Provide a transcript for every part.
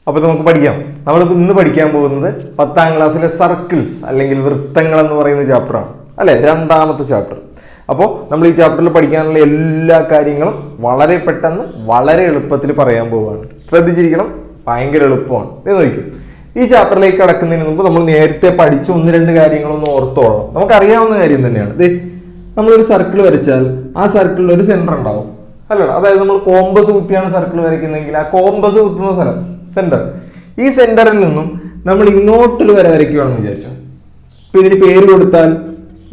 അപ്പോൾ നമുക്ക് പഠിക്കാം. നമ്മളിപ്പോൾ ഇന്ന് പഠിക്കാൻ പോകുന്നത് 10ാം ക്ലാസ്സിലെ സർക്കിൾസ് അല്ലെങ്കിൽ വൃത്തങ്ങൾ എന്ന് പറയുന്ന ചാപ്റ്ററാണ് അല്ലെ, 2ാമത്തെ ചാപ്റ്റർ. അപ്പോൾ നമ്മൾ ഈ ചാപ്റ്ററിൽ പഠിക്കാനുള്ള എല്ലാ കാര്യങ്ങളും വളരെ പെട്ടെന്ന് വളരെ എളുപ്പത്തിൽ പറയാൻ പോവുകയാണ്. ശ്രദ്ധിച്ചിരിക്കണം, ഭയങ്കര എളുപ്പമാണ്. ഇത് നോക്കും. ഈ ചാപ്റ്ററിലേക്ക് കടക്കുന്നതിന് മുമ്പ് നമ്മൾ നേരത്തെ പഠിച്ച 1-2 കാര്യങ്ങളൊന്നും ഓർത്തോളാം. നമുക്കറിയാവുന്ന കാര്യം തന്നെയാണ്. നമ്മളൊരു സർക്കിൾ വരച്ചാൽ ആ സർക്കിളിൽ ഒരു സെന്റർ ഉണ്ടാവും അല്ല. അതായത് നമ്മൾ കോമ്പസ് കുത്തിയാണ് സർക്കിൾ വരയ്ക്കുന്നതെങ്കിൽ ആ കോമ്പസ് കുത്തുന്ന സ്ഥലം സെന്റർ. ഈ സെന്ററിൽ നിന്നും നമ്മൾ ഇങ്ങോട്ടൊരു വര വരയ്ക്കുകയാണെന്ന് വിചാരിച്ചു. ഇപ്പൊ ഇതിന് പേര് കൊടുത്താൽ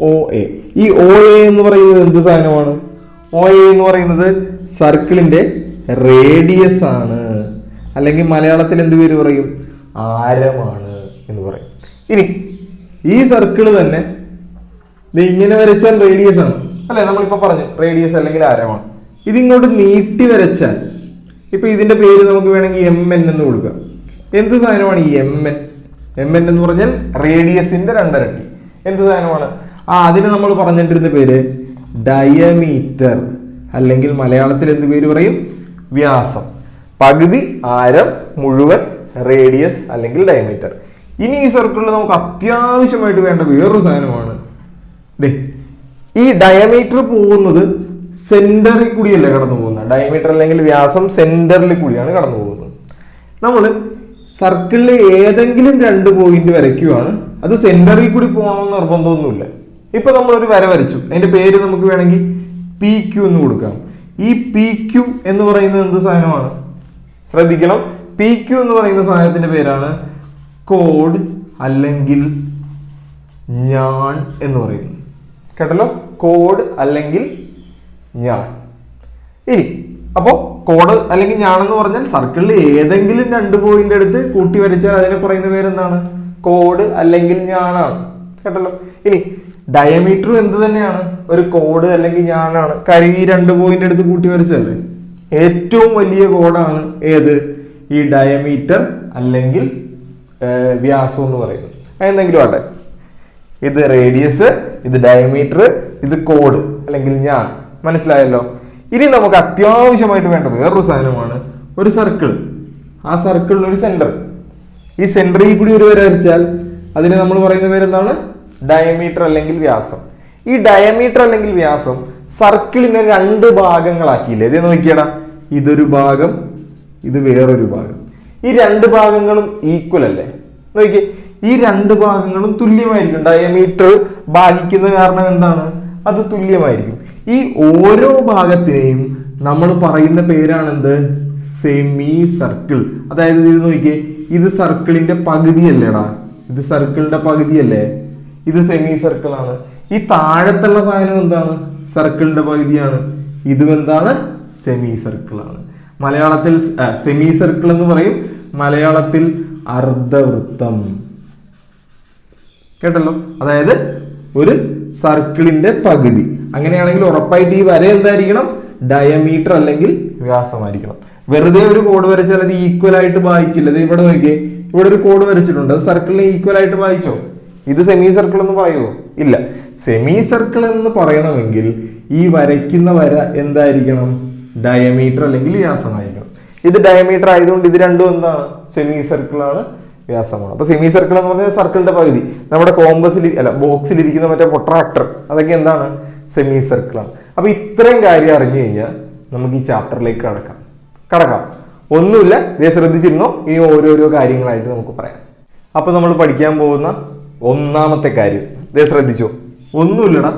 OA. ഈ OA എന്ന് പറയുന്നത് എന്ത് സാധനമാണ്? OA എന്ന് പറയുന്നത് സർക്കിളിന്റെ റേഡിയസ് ആണ്, അല്ലെങ്കിൽ മലയാളത്തിൽ എന്ത് പേര് പറയും? ആരമാണ് എന്ന് പറയും. ഇനി ഈ സർക്കിൾ തന്നെ ഇങ്ങനെ വരച്ചാൽ റേഡിയസ് ആണ് അല്ലെ, നമ്മളിപ്പോ പറഞ്ഞു റേഡിയസ് അല്ലെങ്കിൽ ആരമാണ്. ഇതിങ്ങോട്ട് നീട്ടി വരച്ചാൽ ഇപ്പൊ ഇതിന്റെ പേര് നമുക്ക് വേണമെങ്കിൽ MN എന്ന് കൊടുക്കാം. എന്ത് സാധനമാണ് ഈ MN? MN എന്ന് പറഞ്ഞാൽ റേഡിയസിന്റെ 2 ഇരട്ടി. എന്ത് സാധനമാണ്? അതിന് നമ്മൾ പറഞ്ഞിട്ടിരുന്ന പേര് ഡയമീറ്റർ, അല്ലെങ്കിൽ മലയാളത്തിൽ എന്ത് പേര് പറയും? വ്യാസം. പകുതി ആരം മുഴുവൻ റേഡിയസ് അല്ലെങ്കിൽ ഡയമീറ്റർ. ഇനി ഈ സർക്കിളിൽ നമുക്ക് അത്യാവശ്യമായിട്ട് വേണ്ട വേറൊരു സാധനമാണ് ഈ ഡയമീറ്റർ പോകുന്നത് സെന്ററിൽ കൂടിയല്ല കടന്നു പോകുന്നത്. ഡയമീറ്റർ അല്ലെങ്കിൽ വ്യാസം സെന്ററിൽ കൂടിയാണ് കടന്നു പോകുന്നത്. നമ്മൾ സർക്കിളിലെ ഏതെങ്കിലും 2 പോയിന്റ് വരയ്ക്കുകയാണ്, അത് സെന്ററിൽ കൂടി പോകണമെന്ന് നിർബന്ധമൊന്നുമില്ല. ഇപ്പൊ നമ്മളൊരു വര വരച്ചു, അതിന്റെ പേര് നമുക്ക് വേണമെങ്കിൽ PQ എന്ന് കൊടുക്കാം. ഈ PQ എന്ന് പറയുന്നത് എന്ത് സാധനമാണ്? ശ്രദ്ധിക്കണം, PQ എന്ന് പറയുന്ന സാധനത്തിന്റെ പേരാണ് കോഡ് അല്ലെങ്കിൽ ഞാൻ എന്ന് പറയുന്നത്. കേട്ടല്ലോ, കോഡ് അല്ലെങ്കിൽ ഞാൻ. ഇനി അപ്പോ കോഡ് അല്ലെങ്കിൽ ഞാൻ എന്ന് പറഞ്ഞാൽ സർക്കിളിൽ ഏതെങ്കിലും 2 പോയിന്റ് എടുത്ത് കൂട്ടി വരച്ചാൽ അതിനെ പറയുന്ന പേരെന്താണ്? കോഡ് അല്ലെങ്കിൽ ഞാനാണ്. കേട്ടല്ലോ. ഇനി ഡയമീറ്ററും എന്ത് തന്നെയാണ്? ഒരു കോഡ് അല്ലെങ്കിൽ ഞാനാണ്. കാര്യം ഈ 2 പോയിന്റ് എടുത്ത് കൂട്ടി വരച്ചല്ലേ. ഏറ്റവും വലിയ കോഡാണ് ഏത്? ഈ ഡയമീറ്റർ അല്ലെങ്കിൽ വ്യാസം എന്ന് പറയുന്നത്. എന്തെങ്കിലും ആട്ടെ, ഇത് റേഡിയസ്, ഇത് ഡയമീറ്റർ, ഇത് കോഡ് അല്ലെങ്കിൽ ഞാൻ. മനസ്സിലായല്ലോ. ഇനി നമുക്ക് അത്യാവശ്യമായിട്ട് വേണ്ട വേറൊരു സാധനമാണ് ഒരു സർക്കിൾ. ആ സർക്കിളിന് ഒരു സെന്റർ. ഈ സെന്ററിൽ കൂടി ഒരു വര വരച്ചാൽ അതിന് നമ്മൾ പറയുന്ന പേരെന്താണ്? ഡയമീറ്റർ അല്ലെങ്കിൽ വ്യാസം. ഈ ഡയമീറ്റർ അല്ലെങ്കിൽ വ്യാസം സർക്കിളിനെ 2 ഭാഗങ്ങളാക്കിയില്ലേ? ഇത് നോക്കിയടാ, ഇതൊരു ഭാഗം, ഇത് വേറൊരു ഭാഗം. ഈ 2 ഭാഗങ്ങളും ഈക്വൽ അല്ലേ? നോക്കിയേ, ഈ 2 ഭാഗങ്ങളും തുല്യമായിരിക്കും. ഡയമീറ്റർ ഭാഗിക്കുന്ന കാരണം എന്താണ്? അത് തുല്യമായിരിക്കും. ഈ ഓരോ ഭാഗത്തിനെയും നമ്മൾ പറയുന്ന പേരാണ് എന്ത്? Semi circle. അതായത് ഇത് നോക്കിയേ, ഇത് സർക്കിളിന്റെ പകുതിയല്ലേടാ, ഇത് സർക്കിളിന്റെ പകുതിയല്ലേ, ഇത് സെമി സർക്കിൾ ആണ്. ഈ താഴത്തുള്ള സാധനം എന്താണ്? സർക്കിളിന്റെ പകുതിയാണ്. ഇതും എന്താണ്? സെമി സർക്കിൾ ആണ്. മലയാളത്തിൽ സെമി സർക്കിൾ എന്ന് പറയും, മലയാളത്തിൽ അർദ്ധവൃത്തം. കേട്ടല്ലോ. അതായത് ഒരു സർക്കിളിന്റെ പകുതി. അങ്ങനെയാണെങ്കിൽ ഉറപ്പായിട്ട് ഈ വര എന്തായിരിക്കണം? ഡയമീറ്റർ അല്ലെങ്കിൽ വ്യാസമായിരിക്കണം. വെറുതെ ഒരു കോഡ് വരച്ചാൽ അത് ഈക്വൽ ആയിട്ട് ഭാഗിക്കില്ല. ഇത് ഇവിടെ നോക്കിയേ, ഇവിടെ ഒരു കോഡ് വരച്ചിട്ടുണ്ട്, അത് സർക്കിളിനെ ഈക്വൽ ആയിട്ട് ഭാഗിച്ചോ? ഇത് സെമി സർക്കിൾ എന്ന് പറയുമോ? ഇല്ല. സെമി സർക്കിൾ എന്ന് പറയണമെങ്കിൽ ഈ വരയ്ക്കുന്ന വര എന്തായിരിക്കണം? ഡയമീറ്റർ അല്ലെങ്കിൽ വ്യാസമായിരിക്കണം. ഇത് ഡയമീറ്റർ ആയതുകൊണ്ട് ഇത് രണ്ടും എന്താണ്? സെമി സർക്കിൾ ആണ്, വ്യാസമാണ്. അപ്പൊ സെമി സർക്കിൾ എന്ന് പറഞ്ഞാൽ സർക്കിളിന്റെ പകുതി. നമ്മുടെ കോമ്പസിൽ അല്ല ബോക്സിൽ ഇരിക്കുന്ന മറ്റേ പൊട്രാക്ടർ, അതൊക്കെ എന്താണ്? സെമി സർക്കിൾ ആണ്. അപ്പൊ ഇത്രയും കാര്യം അറിഞ്ഞു കഴിഞ്ഞാൽ നമുക്ക് ഈ ചാപ്റ്ററിലേക്ക് കടക്കാം. ഒന്നുമില്ല, ഇതേ ശ്രദ്ധിച്ചിരുന്നോ? ഈ ഓരോരോ കാര്യങ്ങളായിട്ട് നമുക്ക് പറയാം. അപ്പൊ നമ്മൾ പഠിക്കാൻ പോകുന്ന 1ാമത്തെ കാര്യം ഇതേ ശ്രദ്ധിച്ചോ. ഒന്നുമില്ലടാ,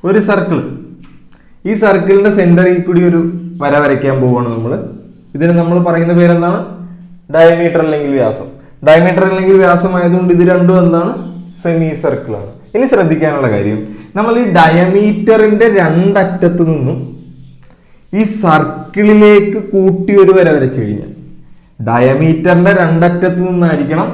ഒരു സർക്കിൾ. ഈ സർക്കിളിന്റെ സെന്ററിൽ കൂടി ഒരു വര വരയ്ക്കാൻ പോവുകയാണ് നമ്മൾ. ഇതിന് നമ്മൾ പറയുന്ന പേരെന്താണ്? ഡയമീറ്റർ അല്ലെങ്കിൽ വ്യാസം. ഡയമീറ്റർ അല്ലെങ്കിൽ വ്യാസം ആയതുകൊണ്ട് ഇത് രണ്ടും എന്താണ്? സെമി സർക്കിൾ ആണ്. ഇനി ശ്രദ്ധിക്കാനുള്ള കാര്യം, നമ്മൾ ഈ ഡയമീറ്ററിന്റെ 2 അറ്റത്ത് നിന്നും ഈ സർക്കിളിലേക്ക് കൂട്ടി ഒരു വര വരച്ചു കഴിഞ്ഞാൽ, ഡയമീറ്ററിന്റെ 2 അറ്റത്ത് നിന്നായിരിക്കണം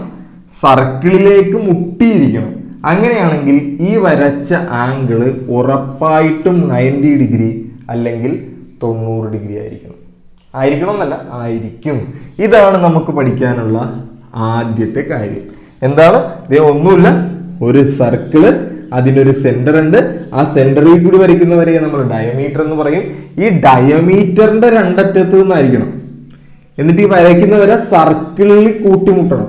സർക്കിളിലേക്ക് മുട്ടിയിരിക്കണം. അങ്ങനെയാണെങ്കിൽ ഈ വരച്ച ആംഗിള് ഉറപ്പായിട്ടും 90 ഡിഗ്രി അല്ലെങ്കിൽ 90 ഡിഗ്രി ആയിരിക്കണം. എന്നല്ല, ആയിരിക്കും. ഇതാണ് നമുക്ക് പഠിക്കാനുള്ള ആദ്യത്തെ കാര്യം. എന്താണ്? ഇത് ഒന്നുമില്ല, ഒരു സർക്കിള്, അതിനൊരു സെന്റർ ഉണ്ട്. ആ സെന്ററിൽ കൂടി വരയ്ക്കുന്ന വരയെ നമ്മൾ ഡയമീറ്റർ എന്ന് പറയും. ഈ ഡയമീറ്ററിന്റെ 2 അറ്റത്ത് നിന്നായിരിക്കണം എന്നിട്ട് ഈ വരയ്ക്കുന്ന വര സർക്കിളിൽ കൂട്ടിമുട്ടണം.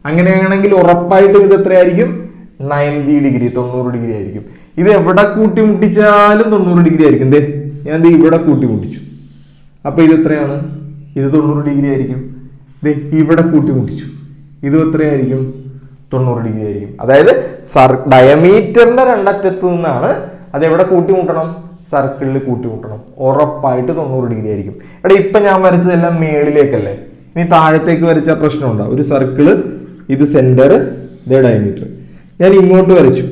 അങ്ങനെയാണെങ്കിൽ ഉറപ്പായിട്ടും ഇത് എത്രയായിരിക്കും? 90 ഡിഗ്രി, 90 ഡിഗ്രി ആയിരിക്കും. ഇത് എവിടെ കൂട്ടിമുട്ടിച്ചാലും 90 ഡിഗ്രി ആയിരിക്കും. ഞാൻ ഇവിടെ കൂട്ടിമുട്ടിച്ചു, അപ്പൊ ഇത് എത്രയാണ്? ഇത് 90 ഡിഗ്രി ആയിരിക്കും. ഇവിടെ കൂട്ടിമുട്ടിച്ചു, ഇത് എത്രയായിരിക്കും? 90 ഡിഗ്രി ആയിരിക്കും. അതായത് ഡയമീറ്ററിന്റെ രണ്ടറ്റത്ത് നിന്നാണ് അത് എവിടെ കൂട്ടിമുട്ടണം? സർക്കിളിൽ കൂട്ടിമുട്ടണം. ഉറപ്പായിട്ട് 90 ഡിഗ്രി ആയിരിക്കും. ഇപ്പൊ ഞാൻ വരച്ചതെല്ലാം മേളിലേക്കല്ലേ, ഇനി താഴത്തേക്ക് വരച്ച പ്രശ്നമുണ്ടോ? ഒരു സർക്കിള്, ഇത് സെന്റർ, ഇത് ഡയമീറ്റർ. ഞാൻ ഇങ്ങോട്ട് വരച്ചു,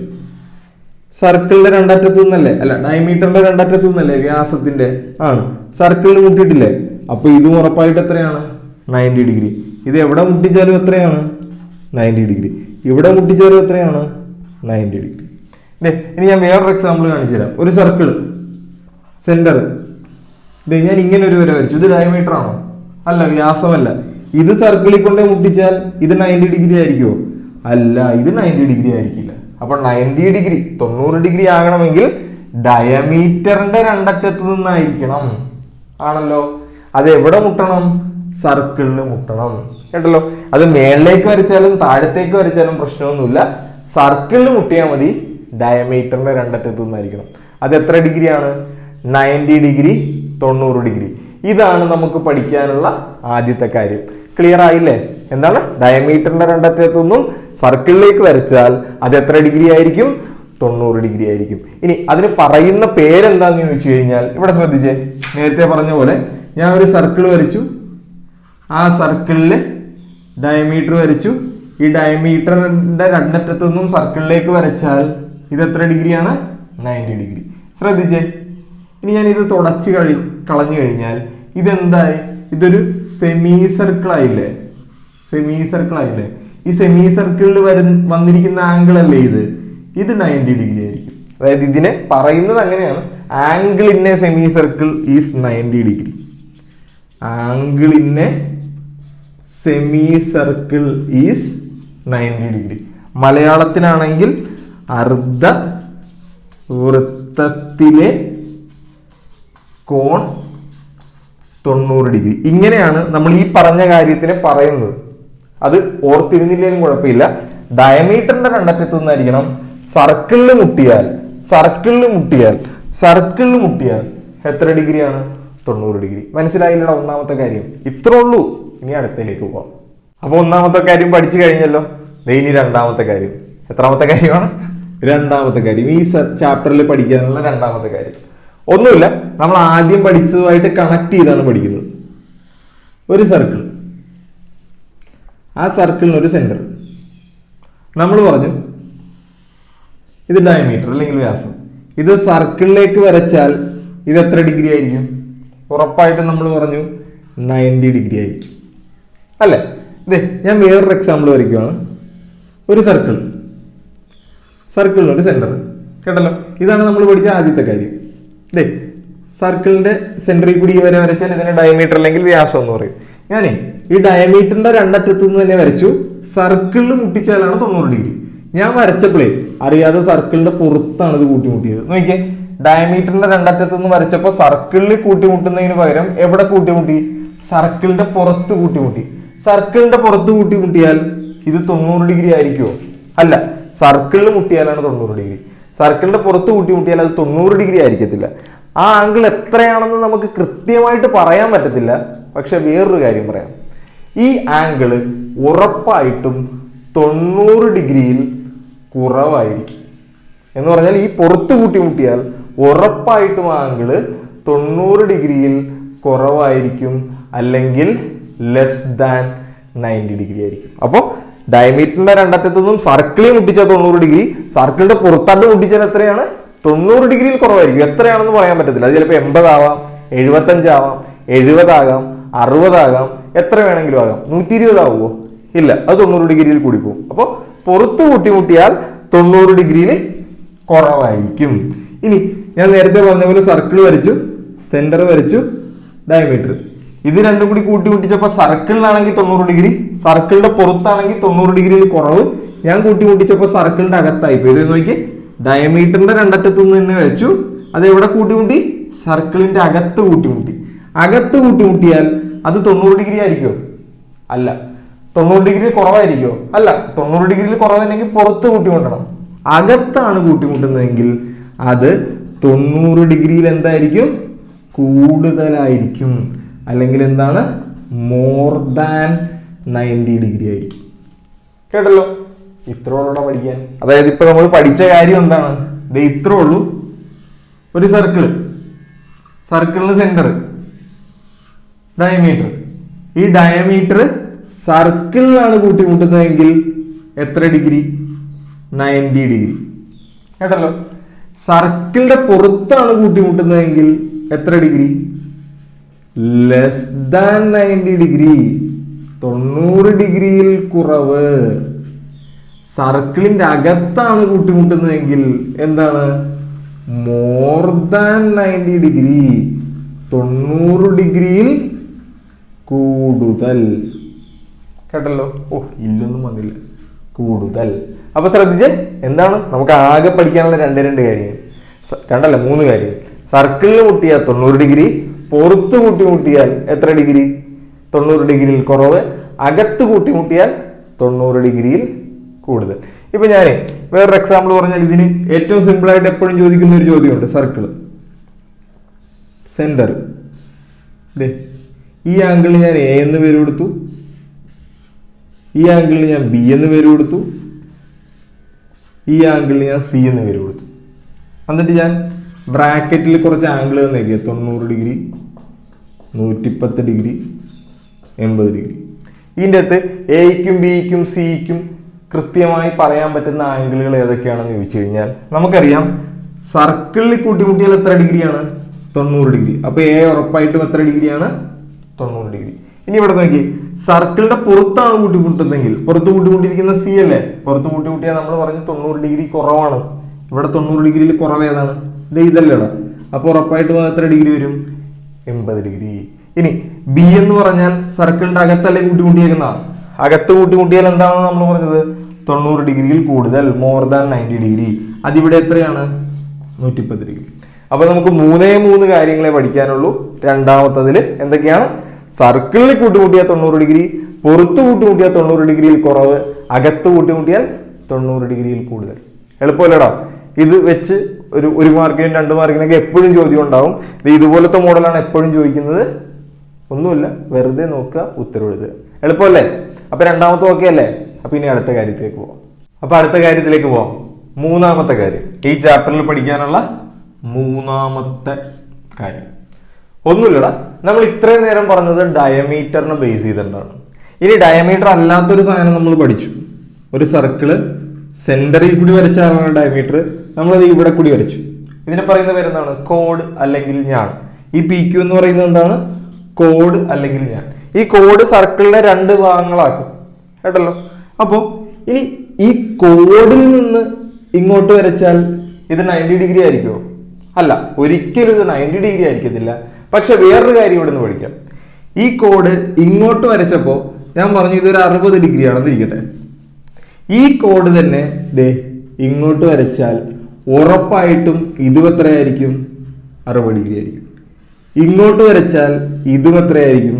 സർക്കിളിന്റെ രണ്ടറ്റത്ത് നിന്നല്ലേ, അല്ല ഡയമീറ്ററിന്റെ രണ്ടറ്റത്ത് നിന്നല്ലേ, വ്യാസത്തിന്റെ ആണ്, സർക്കിളിൽ മുട്ടിയിട്ടില്ലേ? അപ്പൊ ഇതും ഉറപ്പായിട്ട് എത്രയാണ്? 90 ഡിഗ്രി. ഇത് എവിടെ മുട്ടിച്ചാലും എത്രയാണ്? 90 ഡിഗ്രി. ഇവിടെ മുട്ടിച്ചാലും എത്രയാണ്? 90 ഡിഗ്രി. ഇനി ഞാൻ വേറൊരു എക്സാമ്പിൾ കാണിച്ചു തരാം. ഒരു സർക്കിള്, സെന്റർ, ഞാൻ ഇങ്ങനെ ഒരു വര വരച്ചു. ഇത് ഡയമീറ്റർ ആണോ? അല്ല, വ്യാസമല്ല. ഇത് സർക്കിളിൽ കൊണ്ട് മുട്ടിച്ചാൽ ഇത് 90 ഡിഗ്രി ആയിരിക്കുമോ? അല്ല, ഇത് 90 ഡിഗ്രി ആയിരിക്കില്ല. അപ്പൊ 90 ഡിഗ്രി, 90 ഡിഗ്രി ആകണമെങ്കിൽ ഡയമീറ്ററിന്റെ രണ്ടറ്റത്ത് നിന്നായിരിക്കണം. ആണല്ലോ. അത് എവിടെ മുട്ടണം? സർക്കിളിന് മുട്ടണം. കേട്ടല്ലോ. അത് മേളിലേക്ക് വരച്ചാലും താഴത്തേക്ക് വരച്ചാലും പ്രശ്നമൊന്നുമില്ല. സർക്കിളിന് മുട്ടിയാൽ മതി. ഡയമീറ്ററിന്റെ രണ്ടറ്റത്ത് നിന്നായിരിക്കണം. അത് എത്ര ഡിഗ്രിയാണ്? 90 ഡിഗ്രി, 90 ഡിഗ്രി. ഇതാണ് നമുക്ക് പഠിക്കാനുള്ള ആദ്യത്തെ കാര്യം. ക്ലിയർ ആയില്ലേ? എന്താണ്? ഡയമീറ്ററിന്റെ രണ്ടറ്റത്തു നിന്നും സർക്കിളിലേക്ക് വരച്ചാൽ അത് എത്ര ഡിഗ്രി ആയിരിക്കും? 90 ഡിഗ്രി ആയിരിക്കും. ഇനി അതിന് പറയുന്ന പേരെന്താന്ന് ചോദിച്ചു കഴിഞ്ഞാൽ, ഇവിടെ ശ്രദ്ധിച്ചേ, നേരത്തെ പറഞ്ഞ പോലെ ഞാൻ ഒരു സർക്കിൾ വരച്ചു, ആ സർക്കിളില് ഡയമീറ്റർ വരച്ചു. ഈ ഡയമീറ്ററിന്റെ രണ്ടറ്റത്തു നിന്നും സർക്കിളിലേക്ക് വരച്ചാൽ ഇത് എത്ര ഡിഗ്രിയാണ്? 90 ഡിഗ്രി. ശ്രദ്ധിച്ചേ. ഇനി ഞാൻ ഇത് തുടച്ച് കളഞ്ഞു കഴിഞ്ഞാൽ ഇതെന്തായി? ഇതൊരു സെമി സർക്കിൾ ആയില്ലേ? സെമി സർക്കിൾ ആയില്ലേ? ഈ സെമി സർക്കിളിൽ വന്നിരിക്കുന്ന ആംഗിൾ അല്ലേ ഇത്? ഇത് 90 ഡിഗ്രി ആയിരിക്കും. അതായത് ഇതിനെ പറയുന്നത് അങ്ങനെയാണ്, angle in a semi circle is 90 degree. Angle in a semi circle is 90 degree. മലയാളത്തിലാണെങ്കിൽ അർദ്ധ വൃത്തത്തിലെ കോൺ 90 ഡിഗ്രി. ഇങ്ങനെയാണ് നമ്മൾ ഈ പറഞ്ഞ കാര്യത്തിനെ പറയുന്നത്. അത് ഓർത്തിരുന്നില്ലേലും കുഴപ്പമില്ല. ഡയമീറ്ററിന്റെ രണ്ടറ്റത്ത് നിന്നായിരിക്കണം. സർക്കിളിൽ മുട്ടിയാൽ എത്ര ഡിഗ്രിയാണ്? 90 ഡിഗ്രി. മനസ്സിലായില്ലടാ ഒന്നാമത്തെ കാര്യം? ഇത്രേ ഉള്ളൂ. ഇനി അടുത്തേക്ക് പോവാം. അപ്പൊ ഒന്നാമത്തെ കാര്യം പഠിച്ചു കഴിഞ്ഞല്ലോ. ഇനി രണ്ടാമത്തെ കാര്യം. എത്രാമത്തെ കാര്യമാണ്? രണ്ടാമത്തെ കാര്യം. ഈ ചാപ്റ്ററിൽ പഠിക്കാനുള്ള രണ്ടാമത്തെ കാര്യം ഒന്നുമില്ല, നമ്മൾ ആദ്യം പഠിച്ചതുമായിട്ട് കണക്ട് ചെയ്താണ് പഠിക്കുന്നത്. ഒരു സർക്കിൾ, ആ സർക്കിളിന് ഒരു സെന്റർ. നമ്മൾ പറഞ്ഞു ഇത് ഡയമീറ്റർ അല്ലെങ്കിൽ വ്യാസം. ഇത് സർക്കിളിലേക്ക് വരച്ചാൽ ഇത് എത്ര ഡിഗ്രി ആയിരിക്കും? ഉറപ്പായിട്ടും നമ്മൾ പറഞ്ഞു 90 ഡിഗ്രി ആയിരിക്കും, അല്ലേ? ഞാൻ വേറൊരു എക്സാമ്പിൾ വരയ്ക്കുവാണ്. ഒരു സർക്കിളിന് ഒരു സെന്റർ. കേട്ടല്ലോ. ഇതാണ് നമ്മൾ പഠിച്ച ആദ്യത്തെ കാര്യം. സർക്കിളിന്റെ സെന്ററിൽ കൂടി വരെ വരച്ചാൽ ഇതിനെ ഡയമീറ്റർ അല്ലെങ്കിൽ വ്യാസം എന്ന് പറയും. ഞാനേ ഈ ഡയമീറ്ററിന്റെ രണ്ടറ്റത്ത് നിന്ന് തന്നെ വരച്ചു. സർക്കിളിൽ മുട്ടിച്ചാലാണ് 90 ഡിഗ്രി. ഞാൻ വരച്ചപ്പോഴേ അറിയാതെ സർക്കിളിന്റെ പുറത്താണ് ഇത് കൂട്ടിമുട്ടിയത്. നോക്കിയേ, ഡയമീറ്ററിന്റെ രണ്ടറ്റത്ത് നിന്ന് വരച്ചപ്പോൾ സർക്കിളിൽ കൂട്ടിമുട്ടുന്നതിന് പകരം എവിടെ കൂട്ടിമുട്ടി? സർക്കിളിന്റെ പുറത്ത് കൂട്ടിമുട്ടി. സർക്കിളിന്റെ പുറത്ത് കൂട്ടിമുട്ടിയാൽ ഇത് 90 ഡിഗ്രി ആയിരിക്കുമോ? അല്ല, സർക്കിളിൽ മുട്ടിയാലാണ് 90 ഡിഗ്രി. സർക്കിളിന്റെ പുറത്ത് കൂട്ടിമുട്ടിയാൽ അത് 90 ഡിഗ്രി ആയിരിക്കത്തില്ല. ആ ആംഗിൾ എത്രയാണെന്ന് നമുക്ക് കൃത്യമായിട്ട് പറയാൻ പറ്റത്തില്ല. പക്ഷെ വേറൊരു കാര്യം പറയാം, ഈ ആംഗിള് ഉറപ്പായിട്ടും 90 ഡിഗ്രിയിൽ കുറവായിരിക്കും. എന്ന് പറഞ്ഞാൽ ഈ പുറത്ത് കൂട്ടിമുട്ടിയാൽ ഉറപ്പായിട്ടും ആംഗിള് 90 ഡിഗ്രിയിൽ കുറവായിരിക്കും, അല്ലെങ്കിൽ ലെസ് ദാൻ 90 ഡിഗ്രി ആയിരിക്കും. അപ്പോൾ ഡയമീറ്ററിന്റെ രണ്ടറ്റത്തു നിന്നും സർക്കിളിൽ മുട്ടിച്ചാൽ 90 ഡിഗ്രി, സർക്കിളിന്റെ പുറത്താണ്ട് മുട്ടിച്ചാൽ എത്രയാണ്? 90 ഡിഗ്രിയിൽ കുറവായിരിക്കും. എത്രയാണെന്ന് പറയാൻ പറ്റത്തില്ല. അത് ചിലപ്പോൾ 80 ആവാം, 75 ആവാം, 70 ആകാം, 60 ആകാം, എത്ര വേണമെങ്കിലും ആകാം. 120 ആവുമോ? ഇല്ല, അത് 90 ഡിഗ്രിയിൽ കൂടി പോകും. അപ്പോൾ പുറത്ത് കൂട്ടിമുട്ടിയാൽ 90 ഡിഗ്രിയിൽ കുറവായിരിക്കും. ഇനി ഞാൻ നേരത്തെ പറഞ്ഞ പോലെ സർക്കിൾ വരച്ചു, സെന്റർ വരച്ചു, ഡയമീറ്റർ. ഇത് രണ്ടും കൂടി കൂട്ടിമുട്ടിച്ചപ്പോൾ സർക്കിളിലാണെങ്കിൽ 90 ഡിഗ്രി, സർക്കിളിന്റെ പുറത്താണെങ്കിൽ 90 ഡിഗ്രിയിൽ കുറവ്. ഞാൻ കൂട്ടിമുട്ടിച്ചപ്പോൾ സർക്കിളിന്റെ അകത്തായി പോയി. ഇത് നോക്കി, ഡയമീറ്ററിന്റെ രണ്ടറ്റത്തു നിന്ന് തന്നെ വെച്ചു. അത് എവിടെ കൂട്ടിമുട്ടി? സർക്കിളിന്റെ അകത്ത് കൂട്ടിമുട്ടി. അകത്ത് കൂട്ടിമുട്ടിയാൽ അത് 90 ഡിഗ്രി ആയിരിക്കുമോ? അല്ല. 90 ഡിഗ്രി കുറവായിരിക്കുമോ? അല്ല. 90 ഡിഗ്രിയിൽ കുറവല്ലെങ്കിൽ പുറത്ത് കൂട്ടിമുട്ടണം. അകത്താണ് കൂട്ടിമുട്ടുന്നതെങ്കിൽ അത് 90 ഡിഗ്രിയിൽ എന്തായിരിക്കും? കൂടുതലായിരിക്കും. അല്ലെങ്കിൽ എന്താണ്? മോർ ദാൻ 90 ഡിഗ്രി ആയിരിക്കും. കേട്ടല്ലോ? ഇത്രയോടെ പഠിക്കാൻ. അതായത് ഇപ്പൊ നമ്മൾ പഠിച്ച കാര്യം എന്താണ്? ഇത്രേ ഉള്ളൂ. ഒരു സർക്കിളിന് സെന്റർ, ഡയമീറ്റർ. ഈ ഡയമീറ്റർ സർക്കിളിലാണ് കൂട്ടിമുട്ടുന്നതെങ്കിൽ എത്ര ഡിഗ്രി? 90 ഡിഗ്രി. കേട്ടല്ലോ? സർക്കിളിന്റെ പുറത്താണ് കൂട്ടിമുട്ടുന്നതെങ്കിൽ എത്ര ഡിഗ്രി? Less than 90 degree. 90 ഡിഗ്രിയിൽ കുറവ്. സർക്കിളിന്റെ അകത്താണ് കൂട്ടിമുട്ടുന്നതെങ്കിൽ എന്താണ്? More than 90 degree. 90 ഡിഗ്രിയിൽ കൂടുതൽ. കേട്ടല്ലോ? ഇല്ലൊന്നും വന്നില്ല. കൂടുതൽ. അപ്പൊ ശ്രദ്ധിച്ച്, എന്താണ് നമുക്ക് ആകെ പഠിക്കാനുള്ള രണ്ട് കാര്യങ്ങൾ, രണ്ടല്ല 3 കാര്യങ്ങൾ. സർക്കിളിൽ മുട്ടിയാൽ 90 ഡിഗ്രി, പുറത്ത് കൂട്ടിമുട്ടിയാൽ എത്ര ഡിഗ്രി? 90 ഡിഗ്രിയിൽ കുറവ്. അകത്ത് കൂട്ടിമുട്ടിയാൽ 90 ഡിഗ്രിയിൽ കൂടുതൽ. ഇപ്പൊ ഞാൻ വേറൊരു എക്സാമ്പിൾ പറഞ്ഞാൽ ഇതിന് ഏറ്റവും സിമ്പിൾ ആയിട്ട് എപ്പോഴും ചോദിക്കുന്ന ഒരു ചോദ്യമുണ്ട്. സർക്കിൾ സെന്റർ, ഈ ആംഗിളിൽ ഞാൻ എ എന്ന് പേര് കൊടുത്തു, ഈ ആംഗിളിൽ ഞാൻ ബി എന്ന് പേര് കൊടുത്തു, ഈ ആംഗിളിൽ ഞാൻ സി എന്ന് പേര് കൊടുത്തു. എന്നിട്ട് ഞാൻ ബ്രാക്കറ്റിൽ കുറച്ച് ആംഗിൾ തന്നേക്കുക. 90 degree, 110 degree, 80 degree. ഇതിൻ്റെ അകത്ത് എയ്ക്കും ബിക്കും സിക്കും കൃത്യമായി പറയാൻ പറ്റുന്ന ആംഗിളുകൾ ഏതൊക്കെയാണെന്ന് ചോദിച്ചു കഴിഞ്ഞാൽ നമുക്കറിയാം, സർക്കിളിൽ കൂട്ടിമുട്ടിയാൽ എത്ര ഡിഗ്രിയാണ്? 90 ഡിഗ്രി. അപ്പൊ എ ഉറപ്പായിട്ടും എത്ര ഡിഗ്രിയാണ്? 90 ഡിഗ്രി. ഇനി ഇവിടെ നോക്കി, സർക്കിളിന്റെ പുറത്താണ് കൂട്ടിമുട്ടുന്നെങ്കിൽ, പുറത്ത് കൂട്ടിമുട്ടിയിരിക്കുന്ന സി അല്ലേ? പുറത്ത് കൂട്ടിമുട്ടിയാൽ നമ്മൾ പറഞ്ഞു 90 ഡിഗ്രി കുറവാണ്. ഇവിടെ 90 ഡിഗ്രിയിൽ കുറവ് ഏതാണ്? ഇതല്ലേടാ. അപ്പൊ ഉറപ്പായിട്ടും എത്ര ഡിഗ്രി വരും? 80 ഡിഗ്രി. ഇനി ബി എന്ന് പറഞ്ഞാൽ സർക്കിളിന്റെ അകത്തല്ലേ കൂട്ടിമുട്ടിയേക്കുന്ന? അകത്ത് കൂട്ടിമുട്ടിയാൽ എന്താണ് നമ്മൾ പറഞ്ഞത്? 90 ഡിഗ്രിയിൽ കൂടുതൽ, മോർ ദാൻ 90 ഡിഗ്രി. അതിവിടെ എത്രയാണ്? 110 ഡിഗ്രി. അപ്പൊ നമുക്ക് 3 കാര്യങ്ങളെ പഠിക്കാനുള്ളൂ. രണ്ടാമത്തതിൽ എന്തൊക്കെയാണ്? സർക്കിളിൽ കൂട്ടിമുട്ടിയാൽ 90 ഡിഗ്രി, പുറത്ത് കൂട്ടിമുട്ടിയാൽ 90 ഡിഗ്രിയിൽ കുറവ്, അകത്ത് കൂട്ടിമുട്ടിയാൽ 90 ഡിഗ്രിയിൽ കൂടുതൽ. എളുപ്പമല്ലേടാ? ഇത് വെച്ച് ഒരു മാർക്കിനും 2 മാർക്കിനൊക്കെ എപ്പോഴും ചോദ്യം ഉണ്ടാവും. ഇതുപോലത്തെ മോഡലാണ് എപ്പോഴും ചോദിക്കുന്നത്. ഒന്നുമില്ല, വെറുതെ നോക്കുക, ഉത്തരവ് എഴുതുക. എളുപ്പമല്ലേ? അപ്പൊ രണ്ടാമത്തെ ഓക്കെ അല്ലേ? അപ്പൊ ഇനി അടുത്ത കാര്യത്തിലേക്ക് പോവാം. മൂന്നാമത്തെ കാര്യം, ഈ ചാപ്റ്ററിൽ പഠിക്കാനുള്ള 3ാമത്തെ കാര്യം ഒന്നുമില്ലടാ. നമ്മൾ ഇത്രയും നേരം പറഞ്ഞത് ഡയമീറ്ററിനെ ബേസ് ചെയ്തിട്ടാണ്. ഇനി ഡയമീറ്റർ അല്ലാത്തൊരു സാധനം നമ്മൾ പഠിച്ചു. ഒരു സർക്കിള് സെന്ററിൽ കൂടി വരച്ചാണ് ഡയമീറ്റർ. നമ്മളത് ഇവിടെ കൂടി വരച്ചു. ഇതിനെ പറയുന്ന പേരെന്താണ്? കോഡ് അല്ലെങ്കിൽ ഞാൻ. ഈ പി ക്യു എന്ന് പറയുന്നത് എന്താണ്? കോഡ് അല്ലെങ്കിൽ ഞാൻ. ഈ കോഡ് സർക്കിളിനെ 2 ഭാഗങ്ങളാക്കും. കേട്ടല്ലോ? അപ്പൊ ഇനി ഈ കോഡിൽ നിന്ന് ഇങ്ങോട്ട് വരച്ചാൽ ഇത് 90 ഡിഗ്രി ആയിരിക്കുമോ? അല്ല, ഒരിക്കലും ഇത് 90 ഡിഗ്രി ആയിരിക്കത്തില്ല. പക്ഷെ വേറൊരു കാര്യം ഇവിടെ നിന്ന് പഠിക്കാം. ഈ കോഡ് ഇങ്ങോട്ട് വരച്ചപ്പോ ഞാൻ പറഞ്ഞു ഇതൊരു 60 ഡിഗ്രി ആണെന്ന് ഇരിക്കട്ടെ. ഈ കോഡ് തന്നെ ഇങ്ങോട്ട് വരച്ചാൽ ഉറപ്പായിട്ടും ഇതും എത്രയായിരിക്കും? 60 ഡിഗ്രി ആയിരിക്കും. ഇങ്ങോട്ട് വരച്ചാൽ ഇതും എത്രയായിരിക്കും?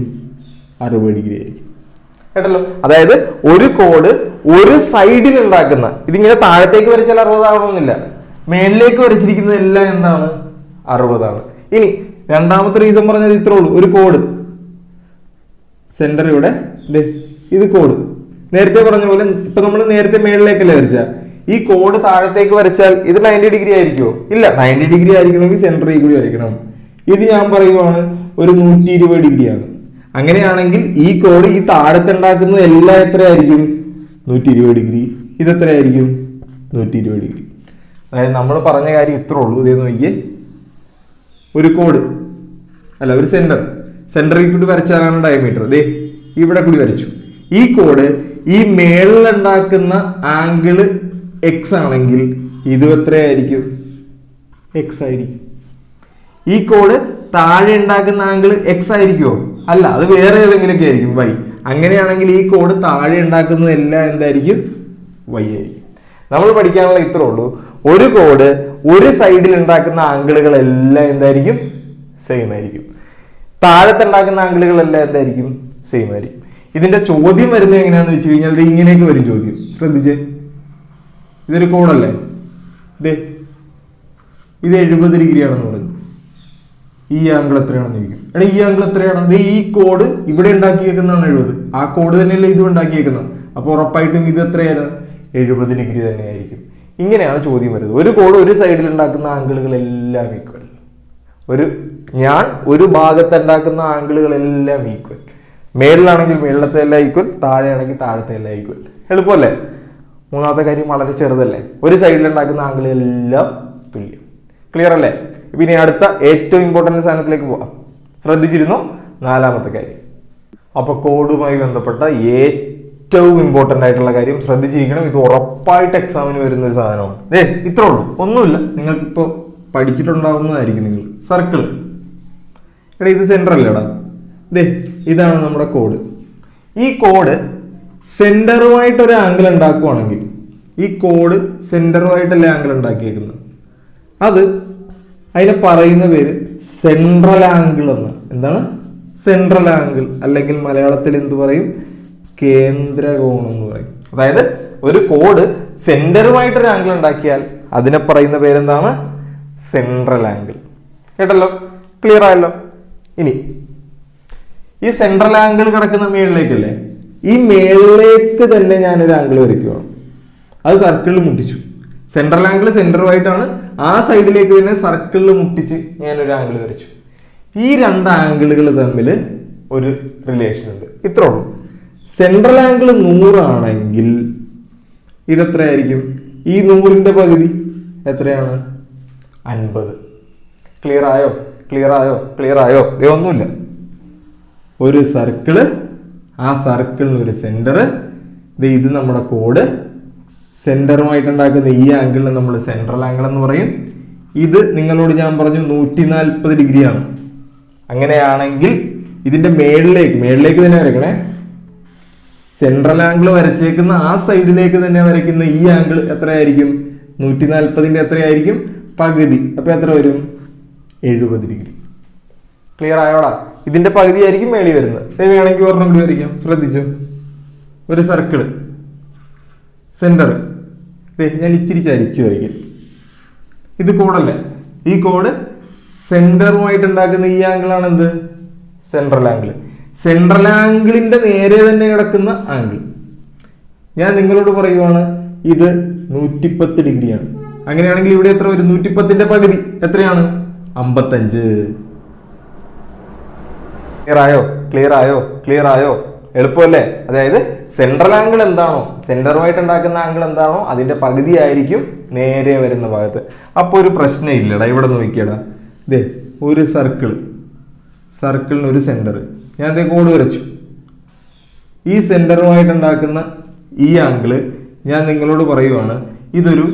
60 ഡിഗ്രി ആയിരിക്കും. കേട്ടല്ലോ? അതായത് ഒരു കോഡ് ഒരു സൈഡിൽ ഉണ്ടാക്കുന്ന, ഇതിങ്ങനെ താഴത്തേക്ക് വരച്ചാൽ 60 ആവണമെന്നില്ല, മേളിലേക്ക് വരച്ചിരിക്കുന്നത് എല്ലാം എന്താണ്? 60 ആണ്. ഇനി രണ്ടാമത്തെ റീസൺ പറഞ്ഞത് ഇത്രേ ഉള്ളൂ. ഒരു കോഡ് സെന്റർ ഇവിടെ, ഇത് കോഡ് നേരത്തെ പറഞ്ഞ പോലെ ഇപ്പൊ നമ്മൾ നേരത്തെ മേളിലേക്കല്ലേ വരച്ച, ഈ കോഡ് താഴത്തേക്ക് വരച്ചാൽ ഇത് 90 ഡിഗ്രി ആയിരിക്കുമോ? ഇല്ല. 90 ഡിഗ്രി ആയിരിക്കണമെങ്കിൽ സെന്ററിൽ കൂടി വരയ്ക്കണം. ഇത് ഞാൻ പറയുവാണ് ഒരു 120 ഡിഗ്രിയാണ്. അങ്ങനെയാണെങ്കിൽ ഈ കോഡ് ഈ താഴത്തുണ്ടാക്കുന്നത് എല്ലാം എത്രയായിരിക്കും? 120 ഡിഗ്രി. ഇത് എത്രയായിരിക്കും? 120 ഡിഗ്രി. അതായത് നമ്മൾ പറഞ്ഞ കാര്യം ഇത്രേ ഉള്ളൂ. ഇതേന്ന് നോക്കിയേ, ഒരു കോഡ് അല്ല, ഒരു സെന്ററിൽ കൂടി വരച്ചാലാണ് ഡയമീറ്റർ. ഇവിടെ കൂടി വരച്ചു. ഈ കോഡ് ഈ മേളിലുണ്ടാക്കുന്ന ആംഗിള് എക്സ് ആണെങ്കിൽ ഇത് എത്രയായിരിക്കും? എക്സ് ആയിരിക്കും. ഈ കോഡ് താഴെ ഉണ്ടാക്കുന്ന ആംഗിള് എക്സ് ആയിരിക്കുമോ? അല്ല, അത് വേറെ ഏതെങ്കിലുമൊക്കെ ആയിരിക്കും, വൈ. അങ്ങനെയാണെങ്കിൽ ഈ കോഡ് താഴെ ഉണ്ടാക്കുന്നത് എല്ലാം എന്തായിരിക്കും? വൈ ആയിരിക്കും. നമ്മൾ പഠിക്കാനുള്ള ഇത്രേ ഉള്ളൂ. ഒരു കോഡ് ഒരു സൈഡിൽ ഉണ്ടാക്കുന്ന ആംഗിളുകളെല്ലാം എന്തായിരിക്കും? സെയിം ആയിരിക്കും. താഴത്തെ ഉണ്ടാക്കുന്ന ആംഗിളുകളെല്ലാം എന്തായിരിക്കും? സെയിം ആയിരിക്കും. ഇതിന്റെ ചോദ്യം വരുന്നത് എങ്ങനെയാന്ന് വെച്ച് കഴിഞ്ഞാൽ ഇത് ഇങ്ങനെയൊക്കെ വരും ചോദ്യം. ശ്രദ്ധിച്ചേ, ഇതൊരു കോഡല്ലേ, ഇത് 70 ഡിഗ്രിയാണെന്ന് പറഞ്ഞു. ഈ ആംഗിൾ എത്രയാണെന്ന് ചോദിക്കും. എടാ ഈ ആംഗിൾ എത്രയാണ്? ഈ കോഡ് ഇവിടെ ഉണ്ടാക്കിയേക്കുന്നതാണ് 70. ആ കോഡ് തന്നെയല്ലേ ഇതും ഉണ്ടാക്കിയേക്കുന്നത്. അപ്പൊ ഉറപ്പായിട്ടും ഇത് എത്രയാണ്? 70 ഡിഗ്രി തന്നെയായിരിക്കും. ഇങ്ങനെയാണ് ചോദ്യം വരുന്നത്. ഒരു കോഡ് ഒരു സൈഡിൽ ഉണ്ടാക്കുന്ന ആംഗിളുകളെല്ലാം ഈക്വൽ. ഞാൻ ഒരു ഭാഗത്ത് ഉണ്ടാക്കുന്ന ആംഗിളുകളെല്ലാം ഈക്വൽ. മേളിലാണെങ്കിൽ മേളിലത്തെ എല്ലാം ഈക്വൽ, താഴെയാണെങ്കിൽ താഴത്തെ എല്ലാം ഈക്വൽ. എളുപ്പമല്ലേ? മൂന്നാമത്തെ കാര്യം വളരെ ചെറുതല്ലേ? ഒരു സൈഡിൽ ഉണ്ടാക്കുന്ന ആംഗിളുകളെല്ലാം തുല്യം. ക്ലിയർ അല്ലേ? പിന്നെ അടുത്ത ഏറ്റവും ഇമ്പോർട്ടന്റ് സാധനത്തിലേക്ക് പോവാം. ശ്രദ്ധിച്ചിരുന്നോ? നാലാമത്തെ കാര്യം. അപ്പൊ കോഡുമായി ബന്ധപ്പെട്ട ഏറ്റവും ഇമ്പോർട്ടന്റ് ആയിട്ടുള്ള കാര്യം ശ്രദ്ധിച്ചിരിക്കണം. ഇത് ഉറപ്പായിട്ട് എക്സാമിന് വരുന്ന ഒരു സാധനമാണ്. ഇത്രേ ഉള്ളൂ, ഒന്നുമില്ല. നിങ്ങൾക്കിപ്പോ പഠിച്ചിട്ടുണ്ടാവുന്നതായിരിക്കും. നിങ്ങൾ സർക്കിൾ, എടാ ഇത് സെന്റർ അല്ലേടാ, ഇതാണ് നമ്മുടെ കോഡ്. ഈ കോഡ് സെന്ററുമായിട്ട് ഒരു ആംഗിൾ ഉണ്ടാക്കുവാണെങ്കിൽ, ഈ കോഡ് സെന്ററുമായിട്ടല്ലേ ആംഗിൾ ഉണ്ടാക്കിയേക്കുന്നത്, അതിനെ പറയുന്ന പേര് സെൻട്രൽ ആംഗിൾ എന്ന്. എന്താണ്? സെൻട്രൽ ആംഗിൾ, അല്ലെങ്കിൽ മലയാളത്തിൽ എന്ത് പറയും? കേന്ദ്രകോണം എന്ന് പറയും. അതായത് ഒരു കോഡ് സെന്ററുമായിട്ടൊരു ആംഗിൾ ഉണ്ടാക്കിയാൽ അതിനെ പറയുന്ന പേരെന്താണ്? Central angle. കേട്ടല്ലോ? ക്ലിയർ ആയല്ലോ? ഇനി ഈ സെൻട്രൽ ആംഗിൾ കിടക്കുന്ന മേളിലേക്കല്ലേ, ഈ മേളിലേക്ക് തന്നെ ഞാനൊരു ആംഗിൾ വരയ്ക്കുകയാണ്. അത് സർക്കിളിൽ മുട്ടിച്ചു. സെൻട്രൽ ആംഗിൾ സെന്ററുമായിട്ടാണ്, ആ സൈഡിലേക്ക് തന്നെ സർക്കിളിൽ മുട്ടിച്ച് ഞാനൊരു ആംഗിൾ വരച്ചു. ഈ രണ്ട് ആംഗിളുകൾ തമ്മിൽ ഒരു റിലേഷൻ ഉണ്ട്. ഇത്രേ ഉള്ളൂ. സെൻട്രൽ ആംഗിൾ 100 ആണെങ്കിൽ ഇതെത്രയായിരിക്കും? ഈ 100ന്റെ പകുതി എത്രയാണ്? 50. ക്ലിയർ ആയോ? ക്ലിയർ ആയോ? ക്ലിയർ ആയോ? ഇതൊന്നുമില്ല. ഒരു സർക്കിള്, ആ സർക്കിളിന് ഒരു സെന്റർ, ഇത് നമ്മുടെ കോഡ്. സെന്ററുമായിട്ട് ഉണ്ടാക്കുന്ന ഈ ആംഗിളിന് നമ്മൾ സെൻട്രൽ ആംഗിൾ എന്ന് പറയും. ഇത് നിങ്ങളോട് ഞാൻ പറഞ്ഞു 140 ഡിഗ്രിയാണ്. അങ്ങനെയാണെങ്കിൽ ഇതിന്റെ മേളിലേക്ക് തന്നെ വരയ്ക്കണേ. സെൻട്രൽ ആംഗിൾ വരച്ചേക്കുന്ന ആ സൈഡിലേക്ക് തന്നെ വരയ്ക്കുന്ന ഈ ആംഗിൾ എത്രയായിരിക്കും? 140ന്റെ എത്രയായിരിക്കും? പകുതി. അപ്പൊ എത്ര വരും? 70 ഡിഗ്രി. ക്ലിയർ ആയോടാ? ഇതിന്റെ പകുതി ആയിരിക്കും മേളി വരുന്നത്. വേണമെങ്കിൽ ഒരെണ്ണം കൂടി വരയ്ക്കാം. ശ്രദ്ധിച്ചോ, ഒരു സർക്കിള്, സെന്റർ. ഞാൻ ഇച്ചിരി ചരിച്ചു വരയ്ക്കാം. ഇത് കോഡല്ലേ? ഈ കോഡ് സെന്ററുമായിട്ട് ഉണ്ടാക്കുന്ന ഈ ആംഗിളാണ് എന്ത്? Central angle. സെൻട്രൽ ആംഗിളിന്റെ നേരെ തന്നെ കിടക്കുന്ന ആംഗിൾ. ഞാൻ നിങ്ങളോട് പറയുവാണ് ഇത് 110 ഡിഗ്രിയാണ്. അങ്ങനെയാണെങ്കിൽ ഇവിടെ എത്ര വരും? 110ന്റെ പകുതി എത്രയാണ്? 55. ക്ലിയർ ആയോ? ക്ലിയർ ആയോ? ക്ലിയർ ആയോ? എളുപ്പമല്ലേ? അതായത് സെൻട്രൽ ആംഗിൾ എന്താണോ, സെന്ററുമായിട്ട് ഉണ്ടാക്കുന്ന ആംഗിൾ എന്താണോ, അതിന്റെ പകുതി ആയിരിക്കും നേരെ വരുന്ന ഭാഗത്ത്. അപ്പൊ ഒരു പ്രശ്നം ഇല്ലടാ. ഇവിടെ നോക്കിയടാ, ഒരു സർക്കിളിന് ഒരു സെന്റർ. ഞാൻ കോഡ് വരച്ചു. ഈ സെന്ററുമായിട്ട് ഉണ്ടാക്കുന്ന ഈ ആംഗിള് ഞാൻ നിങ്ങളോട് പറയുവാണ് ഇതൊരു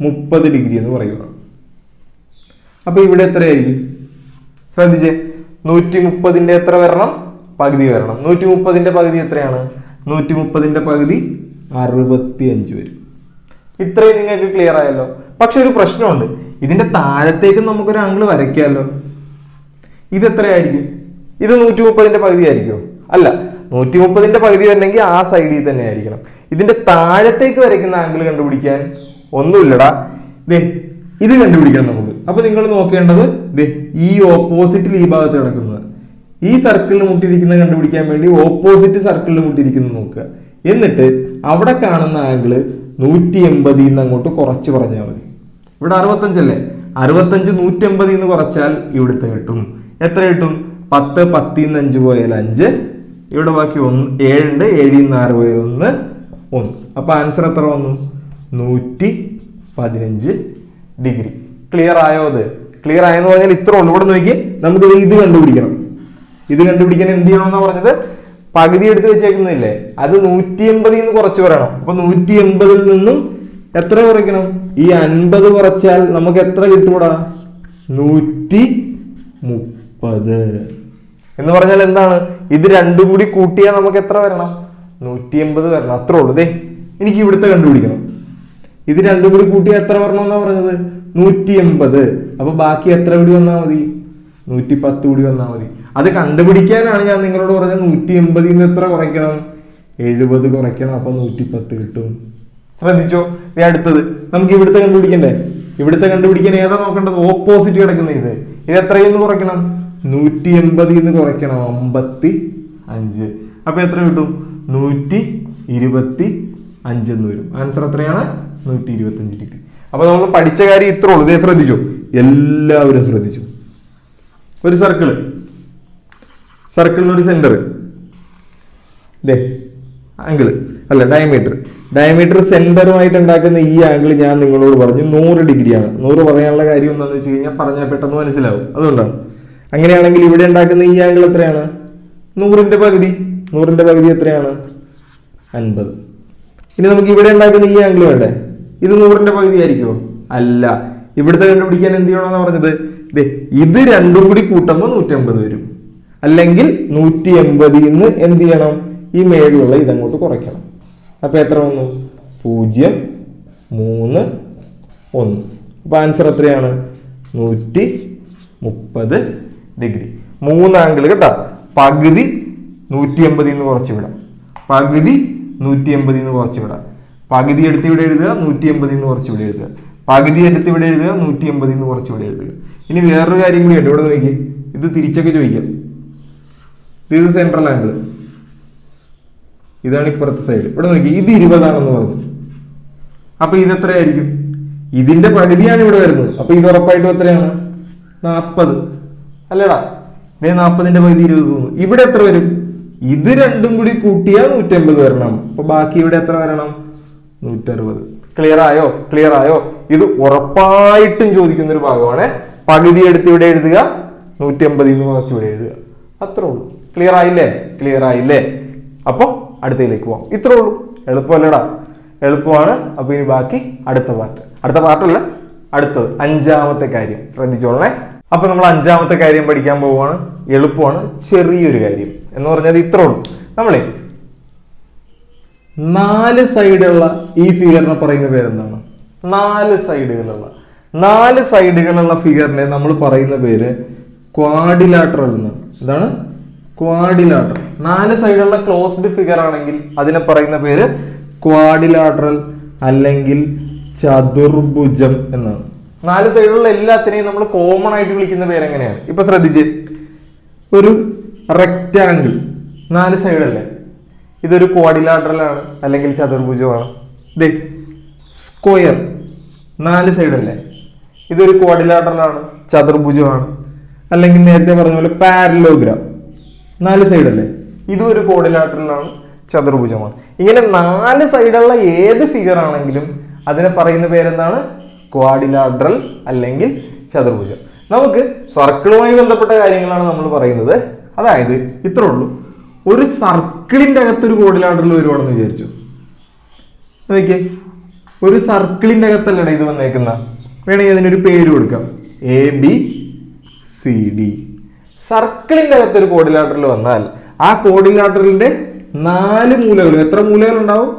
130 ഡിഗ്രി എന്ന് പറയുവാണ്. അപ്പൊ ഇവിടെ എത്രയായിരിക്കും? ശ്രദ്ധിച്ചേ, 130ന്റെ എത്ര വരണം? പകുതി വരണം. 130ന്റെ പകുതി എത്രയാണ്? 130ന്റെ പകുതി 65 വരും. ഇത്രയും നിങ്ങൾക്ക് ക്ലിയർ ആയല്ലോ. പക്ഷെ ഒരു പ്രശ്നമുണ്ട്. ഇതിന്റെ താഴത്തേക്ക് നമുക്കൊരു ആംഗിൾ വരയ്ക്കാമല്ലോ. ഇത് എത്രയായിരിക്കും? ഇത് 130ന്റെ പകുതി ആയിരിക്കുമോ? അല്ല, 130ന്റെ പകുതി വരണമെങ്കിൽ ആ സൈഡിൽ തന്നെ ആയിരിക്കണം. ഇതിന്റെ താഴത്തേക്ക് വരയ്ക്കുന്ന ആംഗിൾ കണ്ടുപിടിക്കാൻ ഒന്നുമില്ലടാ. ഇത് കണ്ടുപിടിക്കണം നമുക്ക്. അപ്പൊ നിങ്ങൾ നോക്കേണ്ടത് ഈ ഓപ്പോസിറ്റിൽ ഈ ഭാഗത്ത് കിടക്കുന്നത്, ഈ സർക്കിളിൽ മുട്ടിയിരിക്കുന്നത് കണ്ടുപിടിക്കാൻ വേണ്ടി ഓപ്പോസിറ്റ് സർക്കിളിൽ മുട്ടിയിരിക്കുന്നത് നോക്കുക. എന്നിട്ട് അവിടെ കാണുന്ന ആംഗിള് 180 അങ്ങോട്ട് കുറച്ച് പറഞ്ഞാൽ മതി. ഇവിടെ 65 അല്ലേ? 65 180 കുറച്ചാൽ ഇവിടുത്തെ കിട്ടും. എത്ര കിട്ടും? 10 10 5 പോയാൽ 5. ഇവിടെ ബാക്കി 7 ഉണ്ട്. 7 6 പോയാൽ 1. അപ്പൊ ആൻസർ എത്ര വന്നു? 115 ഡിഗ്രി. ക്ലിയർ ആയോ? അത് ക്ലിയർ ആയെന്ന് പറഞ്ഞാൽ ഇത്ര ഉള്ളു. ഇവിടെ നോക്കി നമുക്ക് ഇത് കണ്ടുപിടിക്കണം. ഇത് കണ്ടുപിടിക്കാൻ എന്ത് ചെയ്യണമെന്നാ പറഞ്ഞത്? പകുതി എടുത്ത് വെച്ചേക്കുന്നില്ലേ, അത് 180 കുറച്ച് പറയണം. അപ്പൊ 180 നിന്നും എത്ര കുറയ്ക്കണം? ഈ 50 കുറച്ചാൽ നമുക്ക് എത്ര കിട്ടൂടാ? 130 എന്ന് പറഞ്ഞാൽ എന്താണ്? ഇത് രണ്ടും കൂടി കൂട്ടിയാൽ നമുക്ക് എത്ര വരണം? 180 വരണം. അത്രേ ഉള്ളൂ. എനിക്ക് ഇവിടുത്തെ കണ്ടുപിടിക്കണം. ഇത് രണ്ടും കൂടി കൂട്ടി എത്ര വരണം എന്നാ പറഞ്ഞത്? 180. അപ്പൊ ബാക്കി എത്ര കൂടി വന്നാൽ മതി? 110 കൂടി വന്നാൽ മതി. അത് കണ്ടുപിടിക്കാനാണ് ഞാൻ നിങ്ങളോട് പറഞ്ഞത് 180 എത്ര കുറയ്ക്കണം? 70 കുറയ്ക്കണം. അപ്പൊ 110 കിട്ടും. ശ്രദ്ധിച്ചോ? അടുത്തത് നമുക്ക് ഇവിടുത്തെ കണ്ടുപിടിക്കണ്ടേ? ഇവിടുത്തെ കണ്ടുപിടിക്കാൻ ഏതാ നോക്കേണ്ടത്? ഓപ്പോസിറ്റ് കിടക്കുന്ന ഇത് എത്രയെന്ന് കുറയ്ക്കണം? 180 കുറയ്ക്കണം 55. അപ്പൊ എത്ര കിട്ടും? 125 എന്ന് വരും. ആൻസർ എത്രയാണ്? 125 ഡിഗ്രി. അപ്പൊ നമ്മൾ പഠിച്ച കാര്യം ഇത്രേ ഉള്ളൂ. ഇതേ ശ്രദ്ധിച്ചു, എല്ലാവരും ശ്രദ്ധിച്ചു. ഒരു സർക്കിളിനൊരു സെന്റർ, ആംഗിള് അല്ല ഡയമീറ്റർ സെന്ററുമായിട്ട് ഉണ്ടാക്കുന്ന ഈ ആംഗിൾ ഞാൻ നിങ്ങളോട് പറഞ്ഞു 100 ഡിഗ്രിയാണ്. 100 പറയാനുള്ള കാര്യം എന്താണെന്ന് വെച്ച് കഴിഞ്ഞാൽ പറഞ്ഞാൽ പെട്ടെന്ന് മനസ്സിലാവും. അതുകൊണ്ടാണ്. അങ്ങനെയാണെങ്കിൽ ഇവിടെ ഉണ്ടാക്കുന്ന ഈ ആംഗിൾ എത്രയാണ്? 100ന്റെ പകുതി. 100ന്റെ പകുതി എത്രയാണ്? 50. ഇനി നമുക്ക് ഇവിടെ ഉണ്ടാക്കുന്ന ഈ ആംഗിൾ വേണ്ടേ? ഇത് 100ന്റെ പകുതി ആയിരിക്കുമോ? അല്ല. ഇവിടുത്തെ കണ്ടുപിടിക്കാൻ എന്ത് ചെയ്യണമെന്ന് പറഞ്ഞത്? ഇത് രണ്ടും കൂടി കൂട്ടുമ്പോൾ 150 വരും. അല്ലെങ്കിൽ 180 എന്ത് ചെയ്യണം? ഈ മേളിലുള്ള ഇതങ്ങോട്ട് കുറയ്ക്കണം. അപ്പൊ എത്ര വന്നു? 0, 3, 1. അപ്പൊ ആൻസർ എത്രയാണ്? 130 ഡിഗ്രി. 3 ആംഗിൾ കേട്ടാ. പകുതി 180 കുറച്ച് വിടാം. പകുതി 180 കുറച്ച് വിടാം. പകുതി എടുത്ത് ഇവിടെ എഴുതുക, 180 കുറച്ച് ഇവിടെ എഴുതുക. പകുതി എടുത്ത് ഇവിടെ എഴുതുക, 180 കുറച്ച് ഇവിടെ എഴുതുക. ഇനി വേറൊരു കാര്യം കൂടി ഉണ്ട്. ഇവിടെ നോക്കി, ഇത് തിരിച്ചൊക്കെ ചോദിക്കാം. ഇത് സെൻട്രൽ ആംഗിൾ, ഇതാണ് ഇപ്പുറത്തെ സൈഡ്. ഇവിടെ നോക്കി, ഇത് 20 ആണെന്ന് പറഞ്ഞു. അപ്പൊ ഇത് എത്രയായിരിക്കും? ഇതിന്റെ പകുതിയാണ് ഇവിടെ വരുന്നത്. അപ്പൊ ഇത് ഉറപ്പായിട്ടും എത്രയാണ്? 40 അല്ലേടാ? 40ന്റെ പകുതി 20 തോന്നുന്നു. ഇവിടെ എത്ര വരും? ഇത് രണ്ടും കൂടി കൂട്ടിയാൽ 180 വരണം. അപ്പൊ ബാക്കി ഇവിടെ എത്ര വരണം? 160. ക്ലിയർ ആയോ? ഇത് ഉറപ്പായിട്ടും ചോദിക്കുന്ന ഒരു ഭാഗമാണ്. പകുതി എടുത്ത് ഇവിടെ എഴുതുക, 180 കുറച്ച് ഇവിടെ എഴുതുക. അത്രേ ഉള്ളൂ. ക്ലിയർ ആയില്ലേ? അപ്പൊ അടുത്തതിലേക്ക് പോവാം. ഇത്രേ ഉള്ളൂ. എളുപ്പമല്ലടാ? എളുപ്പമാണ്. അപ്പൊ ഇനി ബാക്കി അടുത്ത പാർട്ടല്ല, അടുത്തത് 5ാമത്തെ കാര്യം ശ്രദ്ധിച്ചോളണേ. അപ്പൊ നമ്മൾ 5ാമത്തെ കാര്യം പഠിക്കാൻ പോവുകയാണ്. എളുപ്പമാണ്, ചെറിയൊരു കാര്യം എന്ന് പറഞ്ഞത് ഇത്രേ ഉള്ളൂ. നമ്മളെ 4 സൈഡുള്ള ഈ ഫിഗറിനെ പറയുന്ന പേരെന്താണ്? 4 സൈഡുകളുള്ള ഫിഗറിനെ നമ്മൾ പറയുന്ന പേര് ക്വാഡിലാറ്ററൽ എന്നാണ്. എന്താണ്? ക്വാഡിലാറ്ററൽ. 4 സൈഡുള്ള ക്ലോസ്ഡ് ഫിഗർ ആണെങ്കിൽ അതിനെ പറയുന്ന പേര് ക്വാഡിലാറ്ററൽ അല്ലെങ്കിൽ ചതുർഭുജം എന്നാണ്. 4 സൈഡുള്ള എല്ലാത്തിനെയും നമ്മൾ കോമൺ ആയിട്ട് വിളിക്കുന്ന പേര് എങ്ങനെയാണ്? ഇപ്പൊ ശ്രദ്ധിച്ച്, ഒരു റെക്റ്റാങ്കിൾ 4 സൈഡല്ലേ? ഇതൊരു ക്വാഡിലാറ്ററൽ ആണ് അല്ലെങ്കിൽ ചതുർഭുജമാണ്. സ്ക്വയർ 4 സൈഡല്ലേ? ഇതൊരു ക്വാഡിലാറ്ററൽ ആണ്, ചതുർഭുജമാണ്. അല്ലെങ്കിൽ നേരത്തെ പറഞ്ഞ പോലെ പാരലോഗ്രാം 4 സൈഡല്ലേ? ഇതും ഒരു ക്വാഡിലാറ്ററൽ ആണ്, ചതുർഭുജമാണ്. ഇങ്ങനെ 4 സൈഡുള്ള ഏത് ഫിഗർ ആണെങ്കിലും അതിനെ പറയുന്ന പേരെന്താണ്? ക്വാഡിലാറ്ററൽ അല്ലെങ്കിൽ ചതുർഭുജം. നമുക്ക് സർക്കിളുമായി ബന്ധപ്പെട്ട കാര്യങ്ങളാണ് നമ്മൾ പറയുന്നത്. അതായത് ഇത്രേ ഉള്ളൂ. ഒരു സർക്കിളിന്റെ അകത്തൊരു ക്വാഡിലാറ്ററൽ വരുവാണെന്ന് വിചാരിച്ചു. നോക്കിയേ, ഒരു സർക്കിളിന്റെ അകത്തല്ലടേ ഇത് വന്നേക്കുന്ന. വേണമെങ്കിൽ അതിനൊരു പേര് കൊടുക്കാം, ABCD. സർക്കിളിന്റെ അകത്തൊരു ക്വാഡിലാറ്ററൽ വന്നാൽ ആ ക്വാഡിലാറ്ററലിന്റെ 4 മൂലകളും, എത്ര മൂലകൾ ഉണ്ടാവും?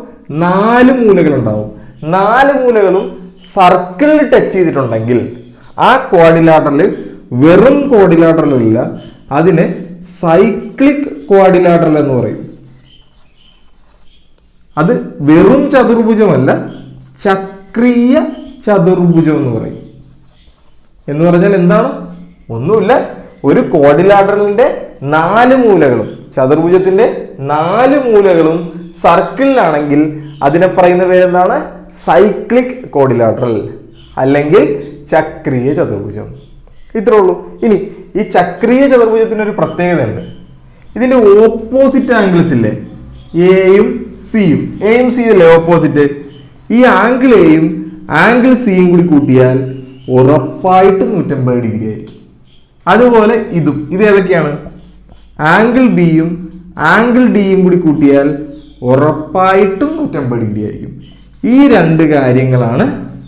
4 മൂലകൾ ഉണ്ടാവും. 4 മൂലകളും സർക്കിളിൽ ടച്ച് ചെയ്തിട്ടുണ്ടെങ്കിൽ ആ ക്വാഡിലാറ്ററൽ വെറും ക്വാഡിലാറ്ററൽ അല്ല, അതിനെ സൈക്ലിക് ക്വാഡിലാറ്ററൽ എന്ന് പറയും. അത് വെറും ചതുർഭുജമല്ല, ചക്രീയ ചതുർഭുജം എന്ന് പറയും. എന്ന് പറഞ്ഞാൽ എന്താണ്? ഒന്നുമില്ല, ഒരു ക്വാഡിലാറ്ററലിന്റെ 4 മൂലകളും, ചതുർഭുജത്തിന്റെ 4 മൂലകളും സർക്കിളിലാണെങ്കിൽ അതിനെ പറയുന്ന പേരെന്താണ്? സൈക്ലിക് ക്വാഡിലാറ്ററൽ അല്ലെങ്കിൽ ചക്രീയ ചതുർഭുജം. ഇത്രേ ഉള്ളൂ. ഇനി ഈ ചക്രീയ ചതുർഭുജത്തിന് ഒരു പ്രത്യേകത ഉണ്ട്. ഇതിന്റെ ഓപ്പോസിറ്റ് ആംഗിൾസ് ഇല്ലേ? എയും സിയും അല്ലേ ഓപ്പോസിറ്റ്? ഈ ആംഗിൾ എയും ആംഗിൾ സിയും കൂടി കൂട്ടിയാൽ ഉറപ്പായിട്ടും 180 ഡിഗ്രി ആയിരിക്കും. അതുപോലെ ഇത് ഏതൊക്കെയാണ്? ആംഗിൾ ബിയും ആംഗിൾ ഡിയും കൂടി കൂട്ടിയാൽ ഉറപ്പായിട്ടും 180 ഡിഗ്രി ആയിരിക്കും. ഈ 2 കാര്യങ്ങളാണ്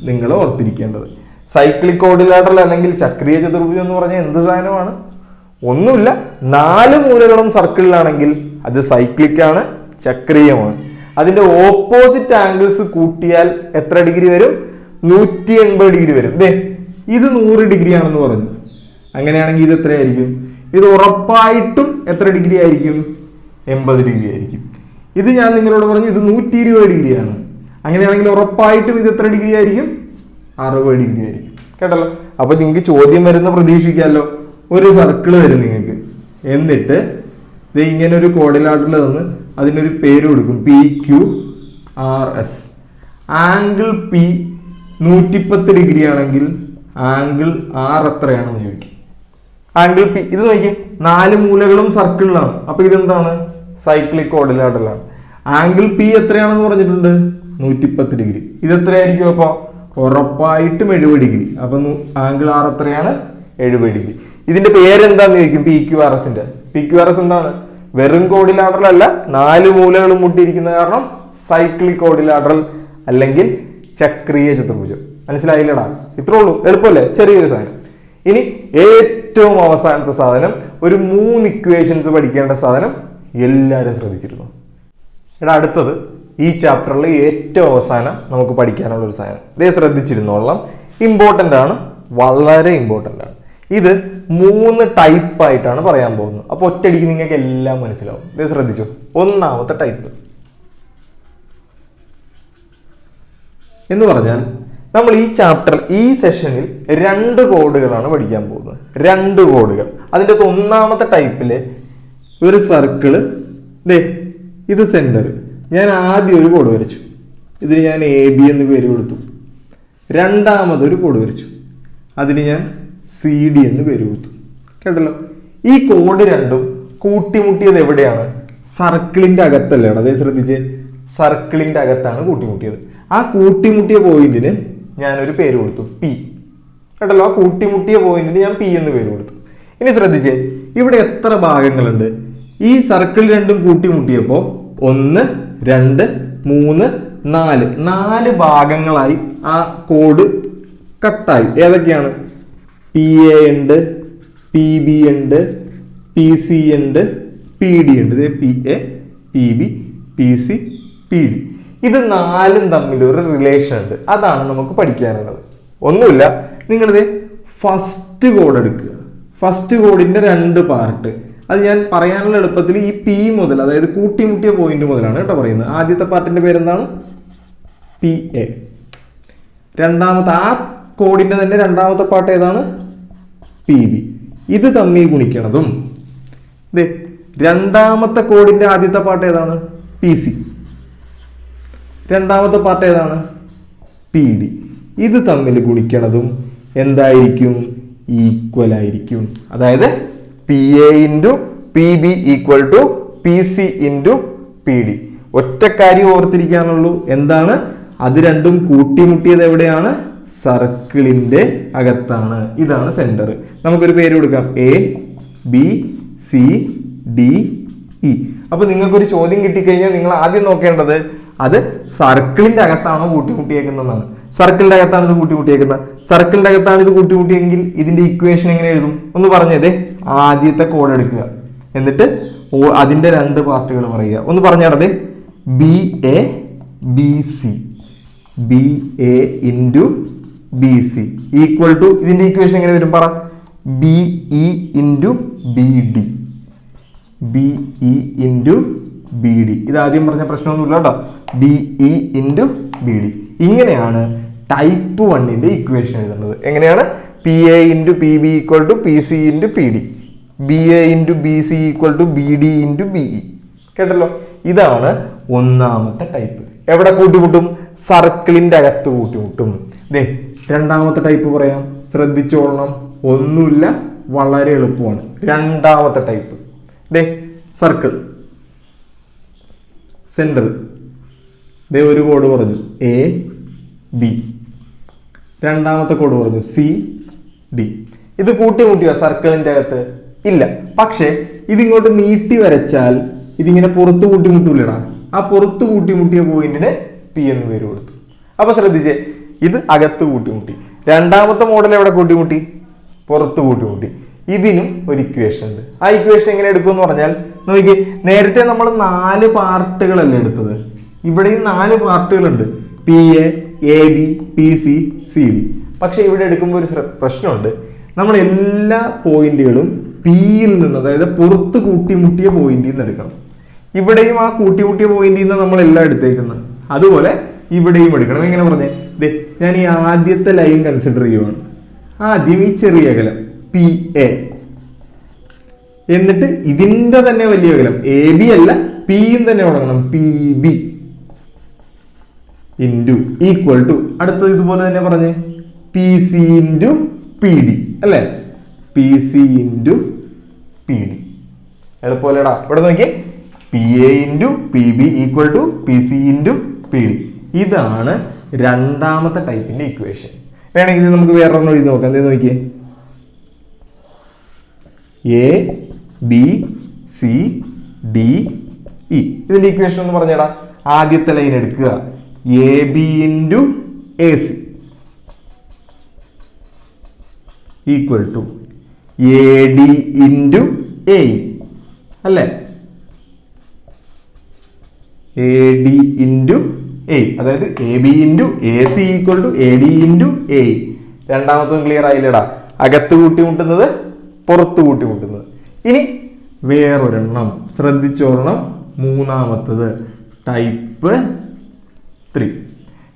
നിങ്ങൾ ഓർത്തിരിക്കേണ്ടത്. സൈക്ലിക് ക്വാഡിലാറ്ററൽ അല്ലെങ്കിൽ ചക്രീയ ചതുർഭുജം എന്ന് പറഞ്ഞാൽ എന്ത് സാധനമാണ്? ഒന്നുമില്ല, 4 മൂലകളും സർക്കിളിലാണെങ്കിൽ അത് സൈക്ലിക് ആണ്, ചക്രീയമാണ്. അതിന്റെ ഓപ്പോസിറ്റ് ആംഗിൾസ് കൂട്ടിയാൽ എത്ര ഡിഗ്രി വരും? 180 ഡിഗ്രി വരും. ഇത് 100 ഡിഗ്രി ആണെന്ന് പറഞ്ഞു. അങ്ങനെയാണെങ്കിൽ ഇത് എത്രയായിരിക്കും? ഇത് ഉറപ്പായിട്ടും എത്ര ഡിഗ്രി ആയിരിക്കും? 80 ഡിഗ്രി ആയിരിക്കും. ഇത് ഞാൻ നിങ്ങളോട് പറഞ്ഞു ഇത് 120 ഡിഗ്രിയാണ്. അങ്ങനെയാണെങ്കിൽ ഉറപ്പായിട്ടും ഇത് എത്ര ഡിഗ്രി ആയിരിക്കും? 60 ഡിഗ്രി ആയിരിക്കും. കേട്ടല്ലോ. അപ്പൊ നിങ്ങൾക്ക് ചോദ്യം വരുന്ന പ്രതീക്ഷിക്കാമല്ലോ. ഒരു സർക്കിൾ തരും നിങ്ങൾക്ക്, എന്നിട്ട് ഇത് ഇങ്ങനെ ഒരു കോർഡിനേറ്ററിൽ തന്ന് അതിനൊരു പേര് കൊടുക്കും, PQRS. ആംഗിൾ P 110 ഡിഗ്രി ആണെങ്കിൽ ആംഗിൾ R എത്രയാണെന്ന് ചോദിക്കും. ആംഗിൾ P ഇത് നോക്കിയേ, 4 മൂലകളും സർക്കിളിലാണ്. അപ്പൊ ഇതെന്താണ്? സൈക്ലിക് കോർഡിനേറ്ററിലാണ്. ആംഗിൾ P എത്രയാണെന്ന് പറഞ്ഞിട്ടുണ്ട്? 110 ഡിഗ്രി. ഇത് എത്രയായിരിക്കും? അപ്പൊ ഉറപ്പായിട്ടും 70 ഡിഗ്രി. അപ്പൊ ആംഗിൾ R എത്രയാണ്? 70 ഡിഗ്രി. ഇതിന്റെ പേരെന്താന്ന് ചോദിക്കും PQRSന്റെ. PQRS എന്താണ്? വെറും കോർഡിനേറ്ററൽ അല്ല, 4 മൂലകളും മുട്ടിയിരിക്കുന്ന കാരണം സൈക്ലിക് കോർഡിനേറ്ററൽ അല്ലെങ്കിൽ ചക്രീയ ചതുർഭുജം. മനസ്സിലായില്ലടാ? ഇത്രേ ഉള്ളൂ. എളുപ്പമല്ലേ? ചെറിയൊരു സാധനം. ഇനി ഏറ്റവും അവസാനത്തെ സാധനം, ഒരു 3 ഇക്വേഷൻസ് പഠിക്കേണ്ട സാധനം എല്ലാവരും ശ്രദ്ധിച്ചിരുന്നു. അടുത്തത് ഈ ചാപ്റ്ററിൽ ഏറ്റവും അവസാനം നമുക്ക് പഠിക്കാനുള്ള ഒരു സാധനം. ഇതേ ശ്രദ്ധിച്ചിരുന്നോളാം. ഇമ്പോർട്ടൻ്റ് ആണ്, വളരെ ഇമ്പോർട്ടൻ്റ് ആണ്. ഇത് 3 ടൈപ്പ് ആയിട്ടാണ് പറയാൻ പോകുന്നത്. അപ്പൊ ഒറ്റയടിക്ക് നിങ്ങൾക്ക് എല്ലാം മനസ്സിലാവും. ഇതേ ശ്രദ്ധിച്ചു. ഒന്നാമത്തെ ടൈപ്പ് എന്ന് പറഞ്ഞാൽ, നമ്മൾ ഈ ചാപ്റ്റർ ഈ സെഷനിൽ 2 കോഡുകളാണ് പഠിക്കാൻ പോകുന്നത്. 2 കോഡുകൾ. അതിൻ്റെ ഒന്നാമത്തെ ടൈപ്പില് ഒരു സർക്കിള്, ഇത് സെന്റർ. ഞാൻ ആദ്യം ഒരു കോഡ് വരച്ചു, ഇതിന് ഞാൻ AB എന്ന് പേര് കൊടുത്തു. രണ്ടാമതൊരു കോഡ് വരച്ചു, അതിന് ഞാൻ CD എന്ന് പേര് കൊടുത്തു. കേട്ടല്ലോ. ഈ കോഡ് രണ്ടും കൂട്ടിമുട്ടിയത് എവിടെയാണ്? സർക്കിളിന്റെ അകത്തല്ലേ? അതേ ശ്രദ്ധിച്ച്, സർക്കിളിന്റെ അകത്താണ് കൂട്ടിമുട്ടിയത്. ആ കൂട്ടിമുട്ടിയ പോയിന്റിന് ഞാനൊരു പേര് കൊടുത്തു, P. കേട്ടല്ലോ. ആ കൂട്ടിമുട്ടിയ പോയിന്റിന് ഞാൻ P എന്ന് പേര് കൊടുത്തു. ഇനി ശ്രദ്ധിച്ചേ, ഇവിടെ എത്ര ഭാഗങ്ങളുണ്ട്? ഈ സർക്കിൾ രണ്ടും കൂട്ടിമുട്ടിയപ്പോ 1, 2, 3, 4 ഭാഗങ്ങളായി ആ കോഡ് കട്ടായി. ഏതൊക്കെയാണ്? PA ഉണ്ട്, PB ഉണ്ട്, PC ഉണ്ട്, PD ഉണ്ട്. PA, PB, PC, PD. ഇത് 4ഉം തമ്മിൽ ഒരു റിലേഷൻ ഉണ്ട്. അതാണ് നമുക്ക് പഠിക്കാനുള്ളത്. ഒന്നുമില്ല, നിങ്ങളിത് ഫസ്റ്റ് കോഡ് എടുക്കുക. ഫസ്റ്റ് കോഡിന്റെ 2 പാർട്ട്. അത് ഞാൻ പറയാനുള്ള എളുപ്പത്തിൽ ഈ P മുതൽ, അതായത് കൂട്ടിമുട്ടിയ പോയിന്റ് മുതലാണ് കേട്ടോ പറയുന്നത്. ആദ്യത്തെ പാർട്ടിന്റെ പേരെന്താണ്? PA. രണ്ടാമത്തെ ആ കോഡിന്റെ തന്നെ രണ്ടാമത്തെ പാർട്ട് ഏതാണ്? PB. ഇത് തമ്മിൽ ഗുണിക്കണതും. രണ്ടാമത്തെ കോഡിന്റെ ആദ്യത്തെ പാർട്ട് ഏതാണ്? PC. രണ്ടാമത്തെ പാർട്ട് ഏതാണ്? PD. ഇത് തമ്മിൽ ഗുണിക്കണതും എന്തായിരിക്കും? ഈക്വൽ ആയിരിക്കും. അതായത് PA into PB equal to PC into PD. ഒറ്റ കാര്യം ഓർത്തിരിക്കാനുള്ളൂ. എന്താണ്? അത് രണ്ടും കൂട്ടിമുട്ടിയത് എവിടെയാണ്? സർക്കിളിന്റെ അകത്താണ്. ഇതാണ് സെന്റർ. നമുക്കൊരു പേര് കൊടുക്കാം, ABCDE. അപ്പൊ നിങ്ങൾക്കൊരു ചോദ്യം കിട്ടിക്കഴിഞ്ഞാൽ നിങ്ങൾ ആദ്യം നോക്കേണ്ടത് അത് സർക്കിളിന്റെ അകത്താണോ കൂട്ടിമുട്ടിയേക്കുന്നതാണ്. സർക്കിളിന്റെ അകത്താണ് ഇത് കൂട്ടിമുട്ടിയേക്കുന്നത്. സർക്കിളിന്റെ അകത്താണ് ഇത് കൂട്ടിമുട്ടിയെങ്കിൽ ഇതിന്റെ ഇക്വേഷൻ എങ്ങനെ എഴുതും? ഒന്ന് പറഞ്ഞതേ. ആദ്യത്തെ കോഡ് എടുക്കുക, എന്നിട്ട് അതിന്റെ 2 പാർട്ടുകൾ പറയുക. ഒന്ന് പറഞ്ഞാടേ. BABC, BA into BC equal to, ഇതിന്റെ ഇക്വേഷൻ എങ്ങനെ വരും? പറ. BE into BD, BE into BD. ഇത് ആദ്യം പറഞ്ഞ പ്രശ്നമൊന്നുമില്ല കേട്ടോ. BE into BD. ഇങ്ങനെയാണ് ടൈപ്പ് 1ന്റെ ഇക്വേഷൻ എഴുതുന്നത്. എങ്ങനെയാണ്? PA into PB equal to PC into PD, BA into BC equal to BD into BE. കേട്ടല്ലോ. ഇതാണ് ഒന്നാമത്തെ ടൈപ്പ്. എവിടെ കൂട്ടിമുട്ടും? സർക്കിളിന്റെ അകത്ത് കൂട്ടിമുട്ടും. രണ്ടാമത്തെ ടൈപ്പ് പറയാം, ശ്രദ്ധിച്ചോളണം. ഒന്നുമില്ല, വളരെ എളുപ്പമാണ്. രണ്ടാമത്തെ ടൈപ്പ് സർക്കിൾ സെന്റർ. ഒരു കോഡ് പറഞ്ഞു AB. രണ്ടാമത്തെ കോഡ് പറഞ്ഞു CD. ഇത് കൂട്ടിമുട്ടിയോ സർക്കിളിന്റെ അകത്ത്? ഇല്ല. പക്ഷെ ഇതിങ്ങോട്ട് നീട്ടി വരച്ചാൽ ഇതിങ്ങനെ പുറത്ത് കൂട്ടിമുട്ടൂലടാ. ആ പുറത്ത് കൂട്ടിമുട്ടിയ പോയിന്റിന് P എന്ന് പേര് കൊടുത്തു. അപ്പൊ ശ്രദ്ധിച്ചേ, ഇത് അകത്ത് കൂട്ടിമുട്ടി. രണ്ടാമത്തെ മോഡൽ എവിടെ കൂട്ടിമുട്ടി? പുറത്ത് കൂട്ടിമുട്ടി. ഇതിനും ഒരു ഇക്വേഷൻ ഉണ്ട്. ആ ഇക്വേഷൻ എങ്ങനെ എടുക്കും എന്ന് പറഞ്ഞാൽ, നോക്കി, നേരത്തെ നമ്മൾ 4 പാർട്ടുകളല്ലേ എടുത്തത്. ഇവിടെയും 4 പാർട്ടുകളുണ്ട്, P A, A B, P C, C D. പക്ഷെ ഇവിടെ എടുക്കുമ്പോൾ ഒരു പ്രശ്നമുണ്ട്. നമ്മൾ എല്ലാ പോയിന്റുകളും പിയിൽ നിന്ന്, അതായത് പുറത്ത് കൂട്ടിമുട്ടിയ പോയിന്റിൽ നിന്ന് എടുക്കണം. ഇവിടെയും ആ കൂട്ടിമുട്ടിയ പോയിന്റിൽ നിന്ന് നമ്മളെല്ലാം എടുത്തേക്കുന്നത്. അതുപോലെ ഇവിടെയും എടുക്കണം. എങ്ങനെ പറഞ്ഞേ? ഞാൻ ഈ ആദ്യത്തെ ലൈൻ കൺസിഡർ ചെയ്യുവാണ്. ആദ്യം ഈ ചെറിയ അകലം പി എ, എന്നിട്ട് ഇതിന്റെ തന്നെ വലിയ അകലം എ ബി അല്ല, പിയും തന്നെ തുടങ്ങണം, P B into equal to, അടുത്തത് ഇതുപോലെ തന്നെ പറഞ്ഞേ, P C into P D അല്ലെ, P C into P D. എളുപ്പമല്ലേടാ? ഇവിടെ നോക്കിയേ, P A into P B equal to P C into P D. ഇതാണ് രണ്ടാമത്തെ ടൈപ്പിന്റെ ഇക്വേഷൻ. വേണമെങ്കിൽ നമുക്ക് വേറൊരെണ്ണം എഴുതി നോക്കാം. എന്തേ നോക്കിയേ, A B C D E. ഇതിന്റെ ഇക്വേഷൻ ഒന്ന് പറഞ്ഞേടാ. ആദ്യത്തെ ലൈൻ എടുക്കുക, A B into A C equal to A D into A അല്ലേ, എ ഡി ഇൻറ്റു എ, അതായത് A B into A C equal to A D into A. രണ്ടാമത്തും clear ആയില്ലടാ? അകത്ത് കൂട്ടിമുട്ടുന്നത്, പുറത്ത് കൂട്ടിമുട്ടുന്നത്. ഇനി വേറൊരെണ്ണം ശ്രദ്ധിച്ചോളണം, മൂന്നാമത്തത് ടൈപ്പ് 3.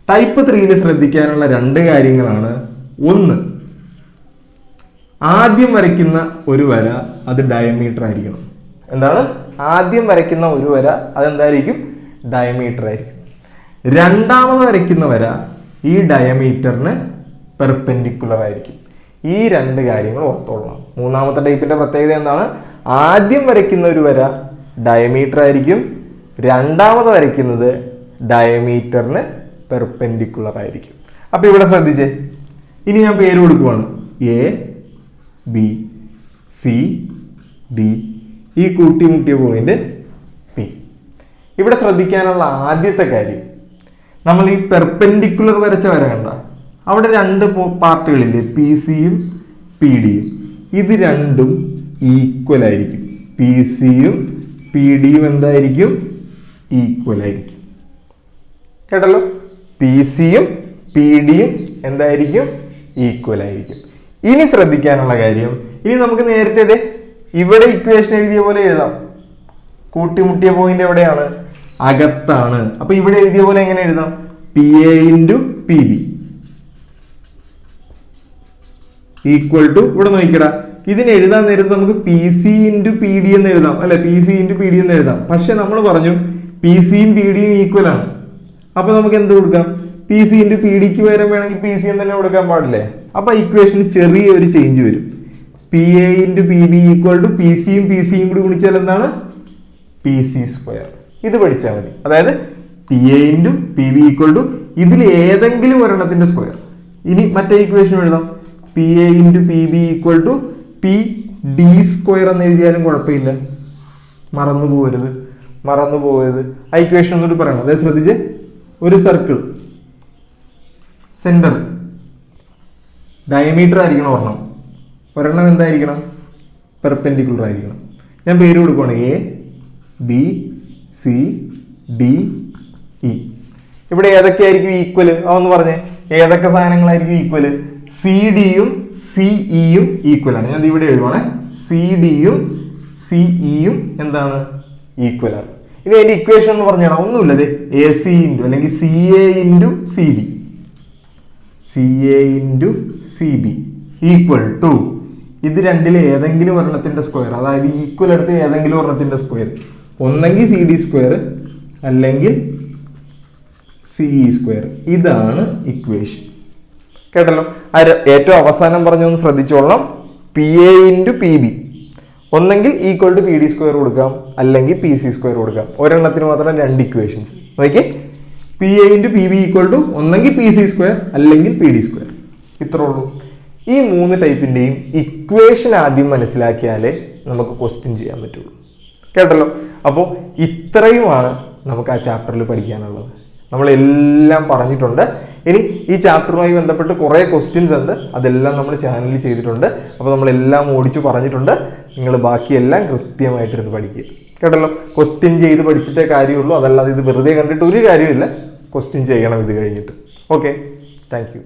ടൈപ്പ് 3യിൽ ശ്രദ്ധിക്കാനുള്ള 2 കാര്യങ്ങളാണ്. ഒന്ന്, ആദ്യം വരയ്ക്കുന്ന ഒരു വര അത് ഡയമീറ്റർ ആയിരിക്കണം. എന്താണ്? ആദ്യം വരയ്ക്കുന്ന ഒരു വര അതെന്തായിരിക്കും? ഡയമീറ്റർ ആയിരിക്കും. രണ്ടാമത് വരയ്ക്കുന്ന വര ഈ ഡയമീറ്ററിന് പെർപെൻഡിക്കുലർ ആയിരിക്കും. ഈ 2 കാര്യങ്ങൾ ഓർത്തോളണം. മൂന്നാമത്തെ ടൈപ്പിന്റെ പ്രത്യേകത എന്താണ്? ആദ്യം വരയ്ക്കുന്ന ഒരു വര ഡയമീറ്റർ ആയിരിക്കും, രണ്ടാമത് വരയ്ക്കുന്നത് ഡയമീറ്ററിന് പെർപെൻഡിക്കുലർ ആയിരിക്കും. അപ്പൊ ഇവിടെ ശ്രദ്ധിച്ചേ, ഇനി ഞാൻ പേര് കൊടുക്കുവാണ്, എ ബി സി ഡി, ഈ കൂട്ടിമുട്ടിയ പോയിന്റ് പി. ഇവിടെ ശ്രദ്ധിക്കാനുള്ള ആദ്യത്തെ കാര്യം, നമ്മൾ ഈ പെർപെൻഡിക്കുലർ വരച്ച വര കണ്ട, അവിടെ 2 പാർട്ടുകളില്ലേ, പി സിയും പി ഡിയും. ഇത് രണ്ടും ഈക്വൽ ആയിരിക്കും. പി സിയും പി ഡിയും എന്തായിരിക്കും? ഈക്വൽ ആയിരിക്കും. കേട്ടല്ലോ? പി സിയും പി ഡിയും എന്തായിരിക്കും? ഈക്വൽ ആയിരിക്കും. ഇനി ശ്രദ്ധിക്കാനുള്ള കാര്യം, ഇനി നമുക്ക് നേരത്തെ ഇവിടെ ഇക്വേഷൻ എഴുതിയ പോലെ എഴുതാം. കൂട്ടിമുട്ടിയ പോയിന്റ് എവിടെയാണ്? അകത്താണ്. അപ്പൊ ഇവിടെ എഴുതിയ പോലെ എങ്ങനെ എഴുതാം? P A into P B equal to, ഇവിടെ നോക്കിക്കടാ, ഇതിന് എഴുതാൻ നേരത്ത് നമുക്ക് P C into P D എന്ന് എഴുതാം അല്ലെ, P C into P D എന്ന് എഴുതാം. പക്ഷെ നമ്മൾ പറഞ്ഞു പി സിയും പി ഡിയും ഈക്വൽ ആണ്. അപ്പൊ നമുക്ക് എന്ത് കൊടുക്കാം? പി സി ഇൻറ്റു പി ഡിക്ക് പകരം വേണമെങ്കിൽ പി സി എന്ന് തന്നെ കൊടുക്കാൻ പാടില്ലേ? അപ്പൊ ഇക്വേഷനിൽ ചെറിയ ഒരു ചേഞ്ച് വരും. P A into P B equal to P സിയും പി സിയും കൂടി ഗുണിച്ചാൽ എന്താണ്? P C square. ഇത് പഠിച്ചാൽ മതി. അതായത് P A into P B equal to ഇതിൽ ഏതെങ്കിലും ഒരെണ്ണത്തിന്റെ സ്ക്വയർ. ഇനി മറ്റേ ഇക്വേഷൻ എഴുതാം, P A into P B equal to P D square എന്ന് എഴുതിയാലും കുഴപ്പമില്ല. മറന്നു പോകരുത്. ആ ഇക്വേഷൻ ഒന്നുകൂടി പറയണം. അതായത് ശ്രദ്ധിച്ച്, ഒരു സർക്കിൾ സെന്റർ ഡയമീറ്റർ ആയിരിക്കണം ഒരെണ്ണം എന്തായിരിക്കണം? പെർപെൻഡിക്കുലർ ആയിരിക്കണം. ഞാൻ പേര് കൊടുക്കുവാണ്, A B C D E. ഇവിടെ ഏതൊക്കെയായിരിക്കും ഈക്വല്? അതൊന്ന് പറഞ്ഞേ, ഏതൊക്കെ സാധനങ്ങളായിരിക്കും ഈക്വല്? സി ഡിയും സിഇയും ഈക്വൽ ആണ്. ഞാൻ ഇവിടെ എഴുതുവാണേ, സി ഡിയും സിഇയും എന്താണ്? ഈക്വൽ ആണ്. ഇനി അതിന്റെ ഇക്വേഷൻ എന്ന് പറഞ്ഞാൽ ഒന്നുമില്ല, എ സി ഇൻറ്റു അല്ലെങ്കിൽ C A into C B, C A into C B equal to ഇത് രണ്ടിലെ ഏതെങ്കിലും ഒരെണ്ണത്തിന്റെ സ്ക്വയർ, അതായത് ഈക്വൽ എടുത്ത് ഏതെങ്കിലും ഒരെണ്ണത്തിന്റെ സ്ക്വയർ, ഒന്നെങ്കിൽ സി ഡി സ്ക്വയർ അല്ലെങ്കിൽ സിഇ സ്ക്വയർ. ഇതാണ് ഇക്വേഷൻ. കേട്ടല്ലോ? ഏറ്റവും അവസാനം പറഞ്ഞൊന്ന് ശ്രദ്ധിച്ചോളണം, P A into P B ഒന്നെങ്കിൽ equal to P D square കൊടുക്കാം അല്ലെങ്കിൽ പി സി സ്ക്വയർ കൊടുക്കാം. ഒരെണ്ണത്തിന് മാത്രം 2 ഇക്വേഷൻസ്. നോക്കിയേ, P A into P B equal to ഒന്നെങ്കിൽ പി സി സ്ക്വയർ അല്ലെങ്കിൽ പി ഡി സ്ക്വയർ. ഇത്രേ ഉള്ളൂ. ഈ 3 ടൈപ്പിന്റെയും ഇക്വേഷൻ ആദ്യം മനസ്സിലാക്കിയാലേ നമുക്ക് ക്വസ്റ്റ്യൻ ചെയ്യാൻ പറ്റുള്ളൂ. കേട്ടല്ലോ? അപ്പോൾ ഇത്രയുമാണ് നമുക്ക് ആ ചാപ്റ്ററിൽ പഠിക്കാനുള്ളത്. നമ്മളെല്ലാം പറഞ്ഞിട്ടുണ്ട്. ഇനി ഈ ചാപ്റ്ററുമായി ബന്ധപ്പെട്ട് കുറേ ക്വസ്റ്റ്യൻസ് ഉണ്ട്, അതെല്ലാം നമ്മൾ ചാനലിൽ ചെയ്തിട്ടുണ്ട്. അപ്പോൾ നമ്മളെല്ലാം ഓടിച്ചു പറഞ്ഞിട്ടുണ്ട്. നിങ്ങൾ ബാക്കിയെല്ലാം കൃത്യമായിട്ടിരുന്ന് പഠിക്കുക. കേട്ടല്ലോ? ക്വസ്റ്റ്യൻ ചെയ്ത് പഠിച്ചിട്ടേ കാര്യമുള്ളൂ, അതല്ലാതെ ഇത് വെറുതെ കണ്ടിട്ട് ഒരു കാര്യമില്ല. ക്വസ്റ്റ്യൻ ചെയ്യണം ഇത് കഴിഞ്ഞിട്ട്. Okay, thank you.